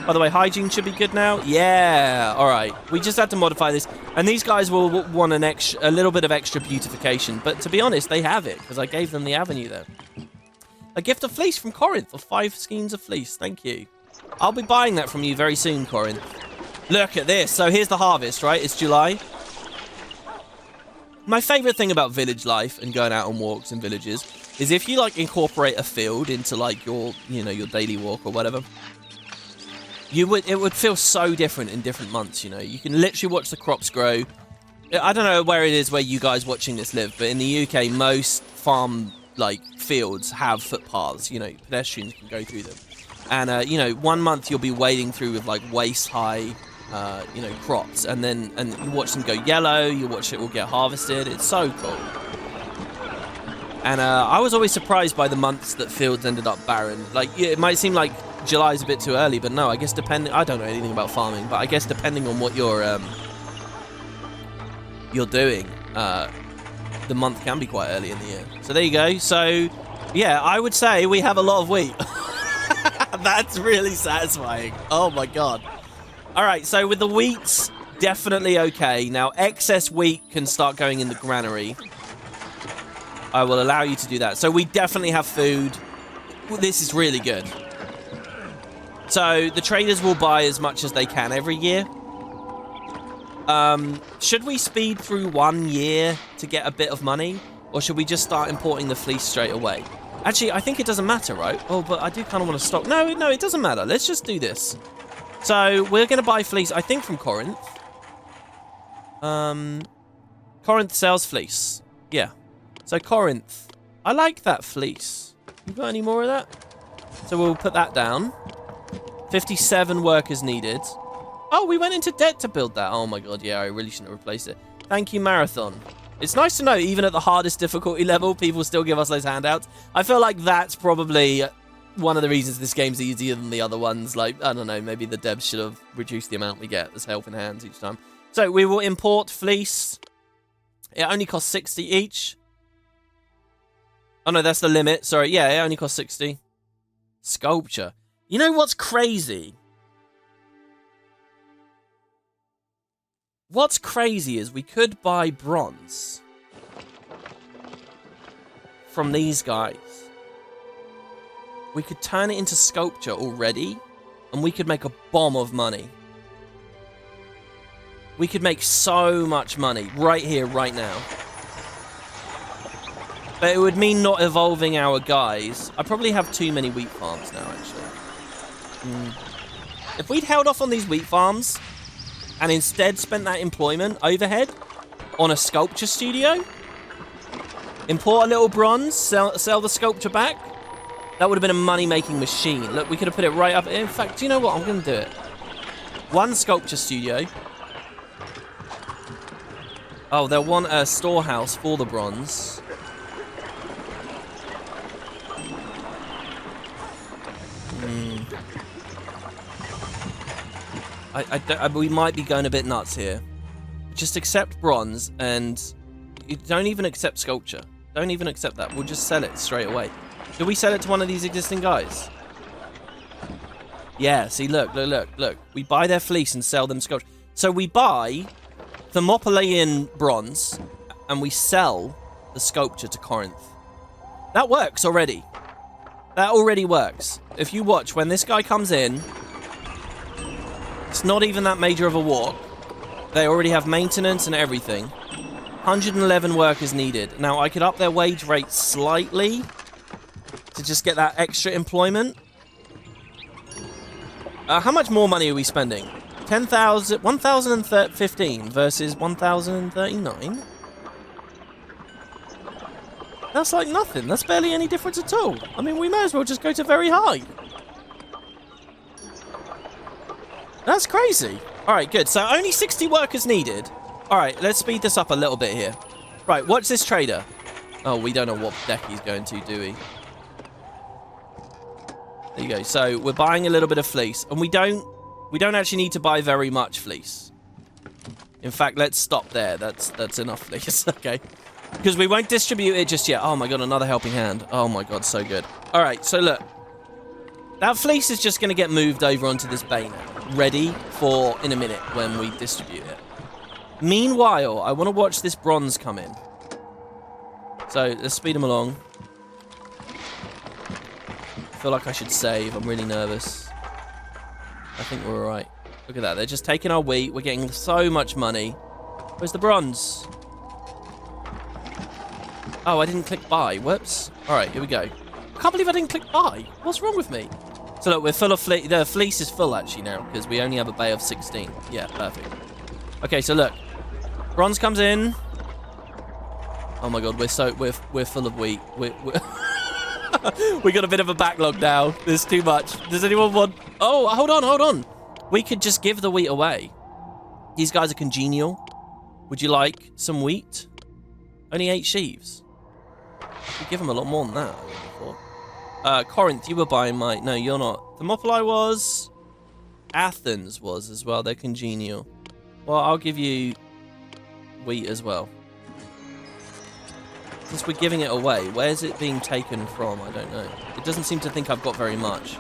By the way, hygiene should be good now. Yeah, all right. We just had to modify this. And these guys will want a little bit of extra beautification. But to be honest, they have it, because I gave them the avenue there. A gift of fleece from Corinth, or 5 skeins of fleece. Thank you. I'll be buying that from you very soon, Corinth. Look at this. So here's the harvest, right? It's July. My favorite thing about village life and going out on walks in villages is if you, like, incorporate a field into, like, your, you know, your daily walk or whatever. It would feel so different in different months, you know. You can literally watch the crops grow. I don't know where it is where you guys watching this live, but in the UK, most farm, like, fields have footpaths, you know, pedestrians can go through them. And, you know, one month you'll be wading through with, like, waist-high, you know, crops. And you watch them go yellow, you watch it all get harvested. It's so cool. And I was always surprised by the months that fields ended up barren. Like, yeah, it might seem like July's a bit too early, but no, I guess I don't know anything about farming, but I guess depending on what you're doing, the month can be quite early in the year. So there you go. So, yeah, I would say we have a lot of wheat. That's really satisfying. Oh my god. All right, so with the wheats, definitely okay. Now, excess wheat can start going in the granary. I will allow you to do that. So we definitely have food. This is really good. So the traders will buy as much as they can every year. Should we speed through 1 year to get a bit of money? Or should we just start importing the fleece straight away? Actually, I think it doesn't matter, right? Oh, but I do kind of want to stock. No, it doesn't matter. Let's just do this. So we're going to buy fleece, I think, from Corinth. Corinth sells fleece. Yeah. So Corinth. I like that fleece. You got any more of that? So we'll put that down. 57 workers needed. Oh, we went into debt to build that. Oh my god, yeah, I really shouldn't have replaced it. Thank you, Marathon. It's nice to know, even at the hardest difficulty level, people still give us those handouts. I feel like that's probably one of the reasons this game's easier than the other ones. Like, I don't know, maybe the devs should have reduced the amount we get as helping hands each time. So we will import fleece. It only costs 60 each. Oh no, that's the limit. Sorry, yeah, it only costs 60. Sculpture. You know what's crazy? What's crazy is we could buy bronze from these guys. We could turn it into sculpture already, and we could make a bomb of money. We could make so much money right here, right now. But it would mean not evolving our guys. I probably have too many wheat farms now, actually. If we'd held off on these wheat farms and instead spent that employment overhead on a sculpture studio, import a little bronze, sell the sculpture back, that would have been a money-making machine. Look, we could have put it right up. In fact, do you know what? I'm going to do it. One sculpture studio. Oh, they'll want a storehouse for the bronze. We might be going a bit nuts here. Just accept bronze, and you don't even accept sculpture. Don't even accept that. We'll just sell it straight away. Do we sell it to one of these existing guys? Yeah, see, look. We buy their fleece and sell them sculpture. So we buy Thermopylaean bronze, and we sell the sculpture to Corinth. That works already. That already works. If you watch, when this guy comes in, it's not even that major of a walk. They already have maintenance and everything. 111 workers needed. Now, I could up their wage rate slightly to just get that extra employment. How much more money are we spending? 10,000, 1,015 versus 1,039? That's like nothing. That's barely any difference at all. I mean, we may as well just go to very high. That's crazy. All right, good. So only 60 workers needed. All right, let's speed this up a little bit here. Right, what's this trader? Oh, we don't know what deck he's going to, do we? There you go. So we're buying a little bit of fleece, and we don't actually need to buy very much fleece. In fact, let's stop there. That's enough fleece. Okay. Because we won't distribute it just yet. Oh my god, another helping hand. Oh my god, so good. All right, so look. That fleece is just going to get moved over onto this bay now. Ready for in a minute when we distribute it. Meanwhile, I want to watch this bronze come in. So, let's speed them along. I feel like I should save. I'm really nervous. I think we're alright. Look at that. They're just taking our wheat. We're getting so much money. Where's the bronze? Oh, I didn't click buy. Whoops. Alright, here we go. I can't believe I didn't click buy. What's wrong with me? So look, we're full of fleece. The fleece is full actually now because we only have a bay of 16. Yeah, perfect. Okay, so look. Bronze comes in. Oh my god, we're full of wheat. We got a bit of a backlog now. There's too much. Does anyone want... Oh, hold on. We could just give the wheat away. These guys are congenial. Would you like some wheat? Only 8 sheaves. We give them a lot more than that. Corinth, you were buying my... No, you're not. Thermopylae was. Athens was as well. They're congenial. Well, I'll give you wheat as well. Since we're giving it away, where's it being taken from? I don't know. It doesn't seem to think I've got very much.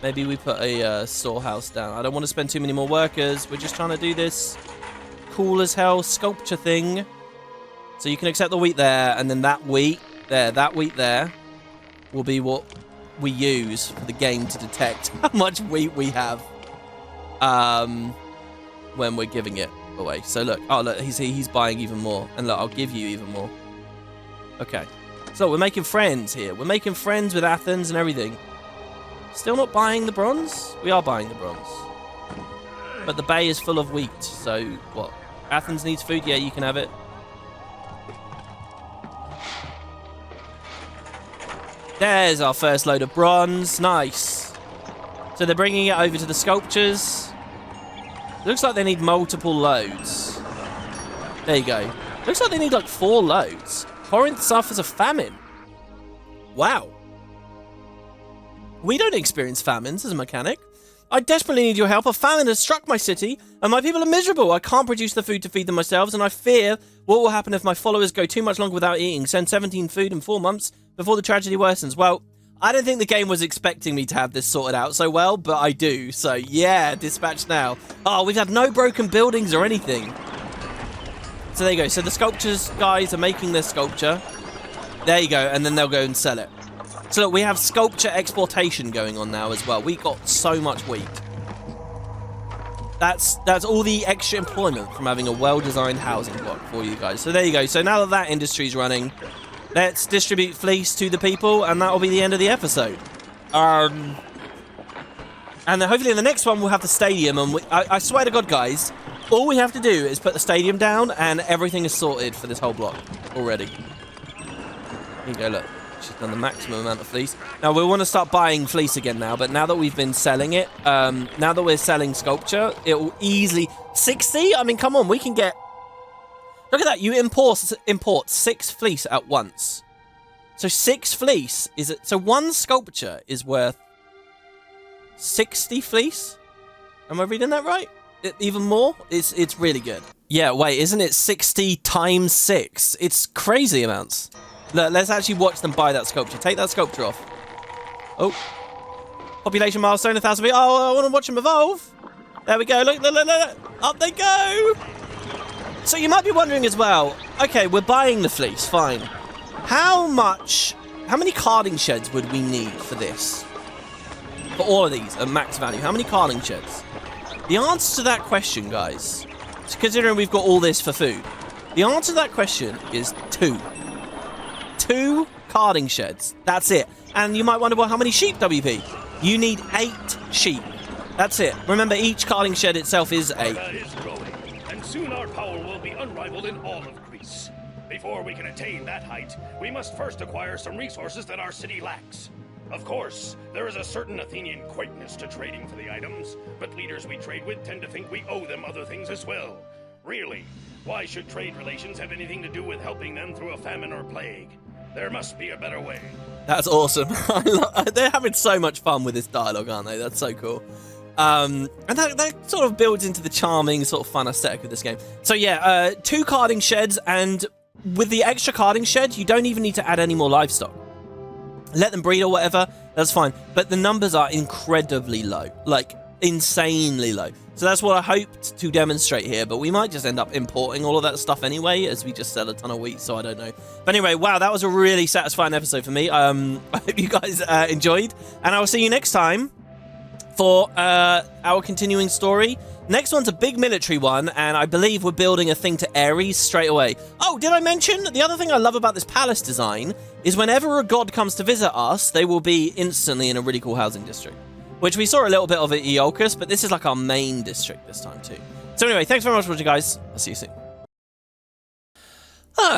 Maybe we put a storehouse down. I don't want to spend too many more workers. We're just trying to do this cool as hell sculpture thing. So you can accept the wheat there, and then that wheat there will be what we use for the game to detect how much wheat we have when we're giving it away. So look, oh look, he's buying even more, and look, I'll give you even more. Okay, so we're making friends here. We're making friends with Athens and everything. Still not buying the bronze? We are buying the bronze. But the bay is full of wheat, so what? Athens needs food? Yeah, you can have it. There's our first load of bronze. Nice. So they're bringing it over to the sculptures. Looks like they need multiple loads. There you go. Looks like they need like 4 loads. Corinth suffers a famine. Wow. We don't experience famines as a mechanic. I desperately need your help. A famine has struck my city, and my people are miserable. I can't produce the food to feed them myself, and I fear what will happen if my followers go too much longer without eating. Send 17 food in 4 months before the tragedy worsens. Well, I don't think the game was expecting me to have this sorted out so well, but I do. So, yeah, dispatch now. Oh, we've had no broken buildings or anything. So there you go. So the sculptures guys are making their sculpture. There you go, and then they'll go and sell it. So look, we have sculpture exportation going on now as well. We got so much wheat. That's all the extra employment from having a well-designed housing block for you guys. So there you go. So now that industry's running, let's distribute fleece to the people, and that'll be the end of the episode. And then hopefully in the next one we'll have the stadium, and I swear to God, guys, all we have to do is put the stadium down, and everything is sorted for this whole block already. Here you go, look. She's done the maximum amount of fleece. Now, we want to start buying fleece again now, but now that we've been selling it, now that we're selling sculpture, it will easily... 60? I mean, come on, we can get... Look at that, you import 6 fleece at once. So 6 fleece is... So 1 sculpture is worth 60 fleece? Am I reading that right? Even more? It's really good. Yeah, wait, isn't it 60 times 6? It's crazy amounts. Look, let's actually watch them buy that sculpture. Take that sculpture off. Oh. Population milestone, 1,000 people. Oh, I want to watch them evolve. There we go. Look. Up they go. So you might be wondering as well, okay, we're buying the fleece, fine. How many carding sheds would we need for this? For all of these at max value, how many carding sheds? The answer to that question, guys, considering we've got all this for food, the answer to that question is 2. 2 carding sheds. That's it. And you might wonder, well, how many sheep, WP? You need 8 sheep. That's it. Remember, each carding shed itself is 8. Sparta is growing, and soon our power will be unrivaled in all of Greece. Before we can attain that height, we must first acquire some resources that our city lacks. Of course, there is a certain Athenian quaintness to trading for the items, but leaders we trade with tend to think we owe them other things as well. Really, why should trade relations have anything to do with helping them through a famine or plague? There must be a better way. That's awesome. They're having so much fun with this dialogue, aren't they? That's so cool. And that sort of builds into the charming, sort of fun aesthetic of this game. So yeah, 2 carding sheds, and with the extra carding shed, you don't even need to add any more livestock. Let them breed or whatever, that's fine. But the numbers are incredibly low, like insanely low. So that's what I hoped to demonstrate here, but we might just end up importing all of that stuff anyway, as we just sell a ton of wheat, so I don't know. But anyway, wow, that was a really satisfying episode for me. I hope you guys enjoyed, and I will see you next time for our continuing story. Next one's a big military one, and I believe we're building a thing to Ares straight away. Oh, did I mention? The other thing I love about this palace design is whenever a god comes to visit us, they will be instantly in a really cool housing district, which we saw a little bit of at Iolcus, but this is like our main district this time too. So anyway, thanks very much for watching, guys. I'll see you soon.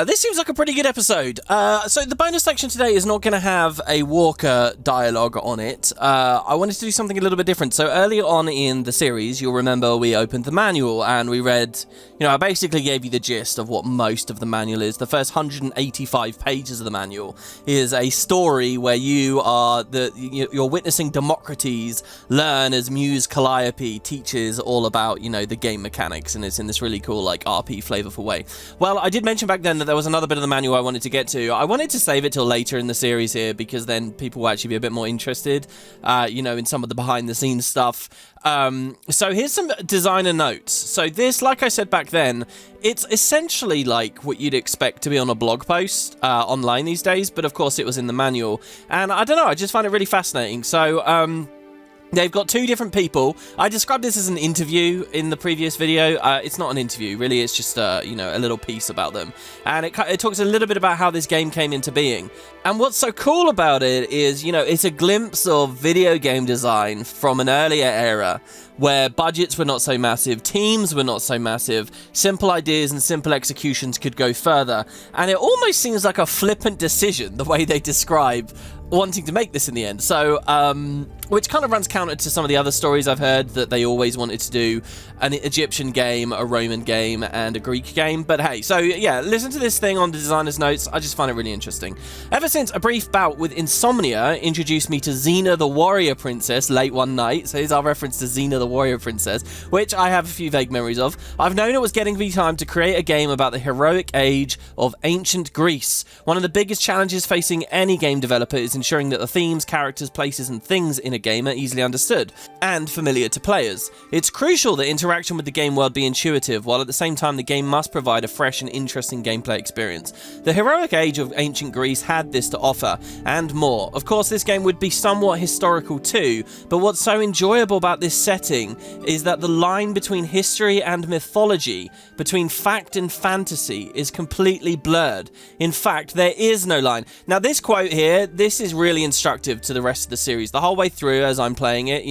This seems like a pretty good episode. So the bonus section today is not going to have a Walker dialogue on it. I wanted to do something a little bit different. So earlier on in the series, you'll remember we opened the manual and we read, I basically gave you the gist of what most of the manual is. The first 185 pages of the manual is a story where you're witnessing Democrates learn as Muse Calliope teaches all about, the game mechanics, and it's in this really cool, like, RP flavorful way. Well, I did mention back then that there was another bit of the manual I wanted to get to. I wanted to save it till later in the series here, because then people will actually be a bit more interested, in some of the behind-the-scenes stuff. So here's some designer notes. So this, like I said back then, it's essentially like what you'd expect to be on a blog post online these days, but of course it was in the manual. And I don't know, I just find it really fascinating. So, they've got 2 different people. I described this as an interview in the previous video. It's not an interview, really. It's just, a little piece about them. And it talks a little bit about how this game came into being. And what's so cool about it is, it's a glimpse of video game design from an earlier era where budgets were not so massive, teams were not so massive, simple ideas and simple executions could go further. And it almost seems like a flippant decision, the way they describe wanting to make this in the end. So, which kind of runs counter to some of the other stories I've heard, that they always wanted to do an Egyptian game, a Roman game, and a Greek game. But hey, so yeah, listen to this thing on the designer's notes. I just find it really interesting. Ever since a brief bout with insomnia introduced me to Xena the Warrior Princess late one night, so here's our reference to Xena the Warrior Princess, which I have a few vague memories of, I've known it was getting to be time to create a game about the heroic age of ancient Greece. One of the biggest challenges facing any game developer is ensuring that the themes, characters, places, and things in a game are easily understood and familiar to players. It's crucial that interaction with the game world be intuitive, while at the same time the game must provide a fresh and interesting gameplay experience. The heroic age of ancient Greece had this to offer, and more. Of course, this game would be somewhat historical too, but what's so enjoyable about this setting is that the line between history and mythology, between fact and fantasy, is completely blurred. In fact, there is no line. Now, this quote here, this is really instructive to the rest of the series. The whole way through, as I'm playing it,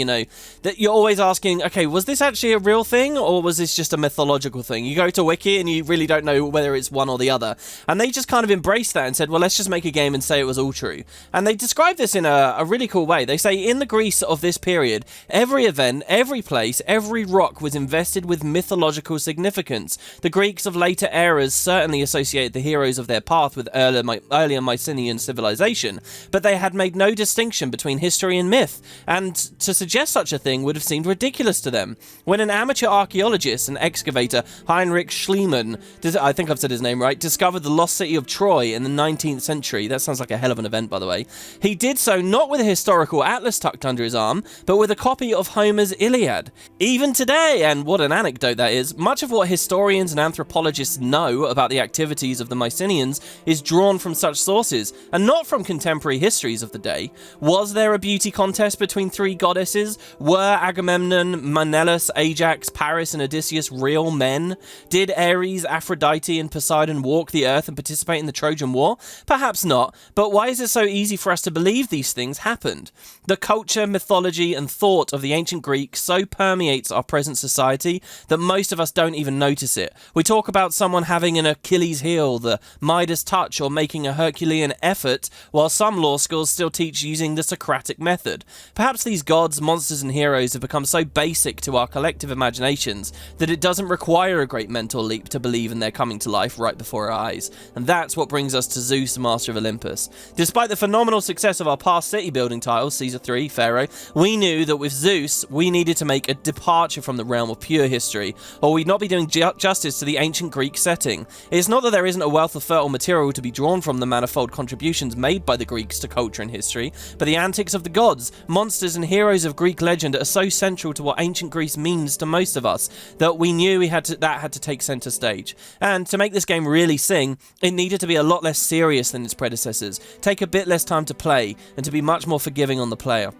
that you're always asking, okay, was this actually a real thing, or was this just a mythological thing? You go to Wiki and you really don't know whether it's one or the other. And they just kind of embraced that and said, well, let's just make a game and say it was all true. And they describe this in a really cool way. They say, in the Greece of this period, every event, every place, every rock was invested with mythological significance. The Greeks of later eras certainly associated the heroes of their path with earlier Mycenaean civilization, but they had made no distinction between history and myth, and to suggest such a thing would have seemed ridiculous to them. When an amateur archaeologist and excavator, Heinrich Schliemann, I think I've said his name right, discovered the lost city of Troy in the 19th century, that sounds like a hell of an event, by the way, he did so not with a historical atlas tucked under his arm, but with a copy of Homer's Iliad. Even today, and what an anecdote that is, much of what historians and anthropologists know about the activities of the Mycenaeans is drawn from such sources, and not from contemporary histories of the day. Was there a beauty contest between 3 goddesses? Were Agamemnon, Menelaus, Ajax, Paris, and Odysseus real men? Did Ares, Aphrodite, and Poseidon walk the earth and participate in the Trojan War? Perhaps not, but why is it so easy for us to believe these things happened? The culture, mythology, and thought of the ancient Greeks so permeates our present society that most of us don't even notice it. We talk about someone having an Achilles heel, the Midas touch, or making a Herculean effort, while some law schools still teach using the Socratic method. Perhaps these gods, monsters, and heroes have become so basic to our collective imaginations that it doesn't require a great mental leap to believe in their coming to life right before our eyes. And that's what brings us to Zeus, the Master of Olympus. Despite the phenomenal success of our past city building titles, Caesar 3, Pharaoh, we knew that with Zeus, we needed to make a departure from the realm of pure history, or we'd not be doing justice to the ancient Greek setting. It's not that there isn't a wealth of fertile material to be drawn from the manifold contributions made by the Greeks to culture and history, but the antics of the gods, monsters, and heroes of Greek legend are so central to what ancient Greece means to most of us that we knew that had to take center stage. And to make this game really sing, it needed to be a lot less serious than its predecessors, take a bit less time to play, and to be much more forgiving on the player.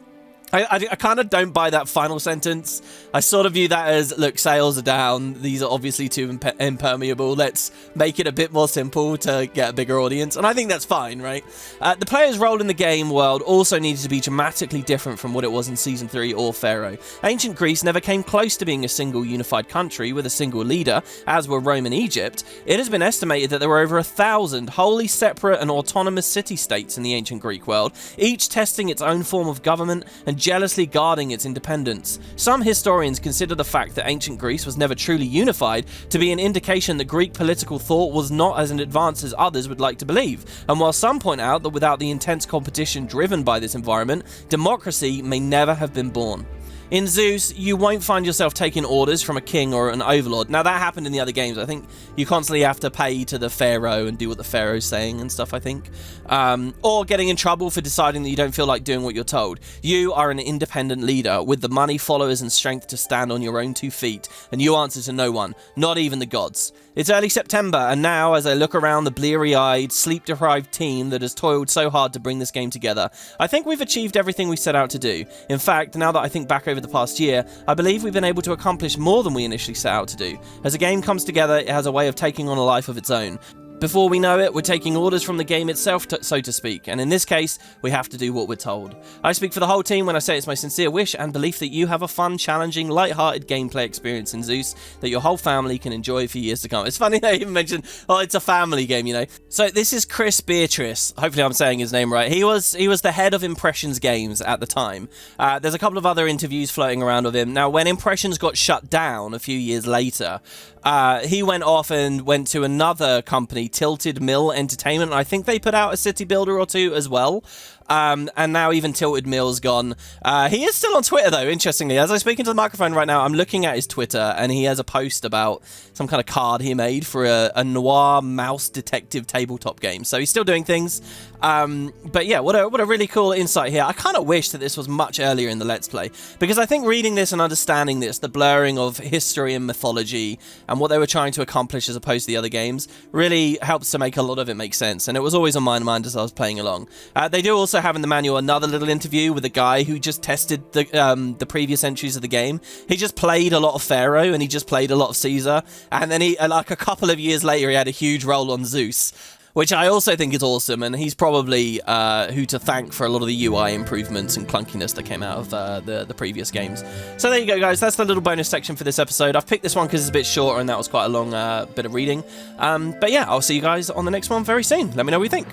I kind of don't buy that final sentence. I sort of view that as, look, sales are down. These are obviously too impermeable. Let's make it a bit more simple to get a bigger audience. And I think that's fine, right? The player's role in the game world also needed to be dramatically different from what it was in Season 3 or Pharaoh. Ancient Greece never came close to being a single unified country with a single leader, as were Rome and Egypt. It has been estimated that there were over 1,000 wholly separate and autonomous city-states in the ancient Greek world, each testing its own form of government and jealously guarding its independence. Some historians consider the fact that ancient Greece was never truly unified to be an indication that Greek political thought was not as advanced as others would like to believe, and while some point out that without the intense competition driven by this environment, democracy may never have been born. In Zeus, you won't find yourself taking orders from a king or an overlord. Now, that happened in the other games. I think you constantly have to pay to the pharaoh and do what the pharaoh's saying and stuff, I think. Or getting in trouble for deciding that you don't feel like doing what you're told. You are an independent leader with the money, followers, and strength to stand on your own 2 feet, and you answer to no one, not even the gods. It's early September, and now, as I look around the bleary-eyed, sleep-deprived team that has toiled so hard to bring this game together, I think we've achieved everything we set out to do. In fact, now that I think back over the past year, I believe we've been able to accomplish more than we initially set out to do. As a game comes together, it has a way of taking on a life of its own. Before we know it, we're taking orders from the game itself, so to speak, and in this case, we have to do what we're told. I speak for the whole team when I say it's my sincere wish and belief that you have a fun, challenging, light-hearted gameplay experience in Zeus that your whole family can enjoy for years to come. It's funny they even mentioned, oh, it's a family game, you know. So this is Chris Beatrice. Hopefully I'm saying his name right. He was the head of Impressions Games at the time. There's a couple of other interviews floating around of him. Now, when Impressions got shut down a few years later, he went off and went to another company, Tilted Mill Entertainment. I think they put out a city builder or two as well. And now even Tilted Mill's gone. He is still on Twitter, though, interestingly. As I speak into the microphone right now, I'm looking at his Twitter, and he has a post about some kind of card he made for a noir mouse detective tabletop game. So he's still doing things. But yeah, what a really cool insight here. I kind of wish that this was much earlier in the Let's Play, because I think reading this and understanding this, the blurring of history and mythology, and what they were trying to accomplish as opposed to the other games, really helps to make a lot of it make sense. And it was always on my mind as I was playing along. They do also have in the manual another little interview with a guy who just tested the previous entries of the game. He just played a lot of Pharaoh and he just played a lot of Caesar, and then he, like a couple of years later, he had a huge role on Zeus, which I also think is awesome, and he's probably who to thank for a lot of the UI improvements and clunkiness that came out of the previous games. So there you go, guys. That's the little bonus section for this episode. I've picked this one because it's a bit shorter and that was quite a long bit of reading. But yeah, I'll see you guys on the next one very soon. Let me know what you think.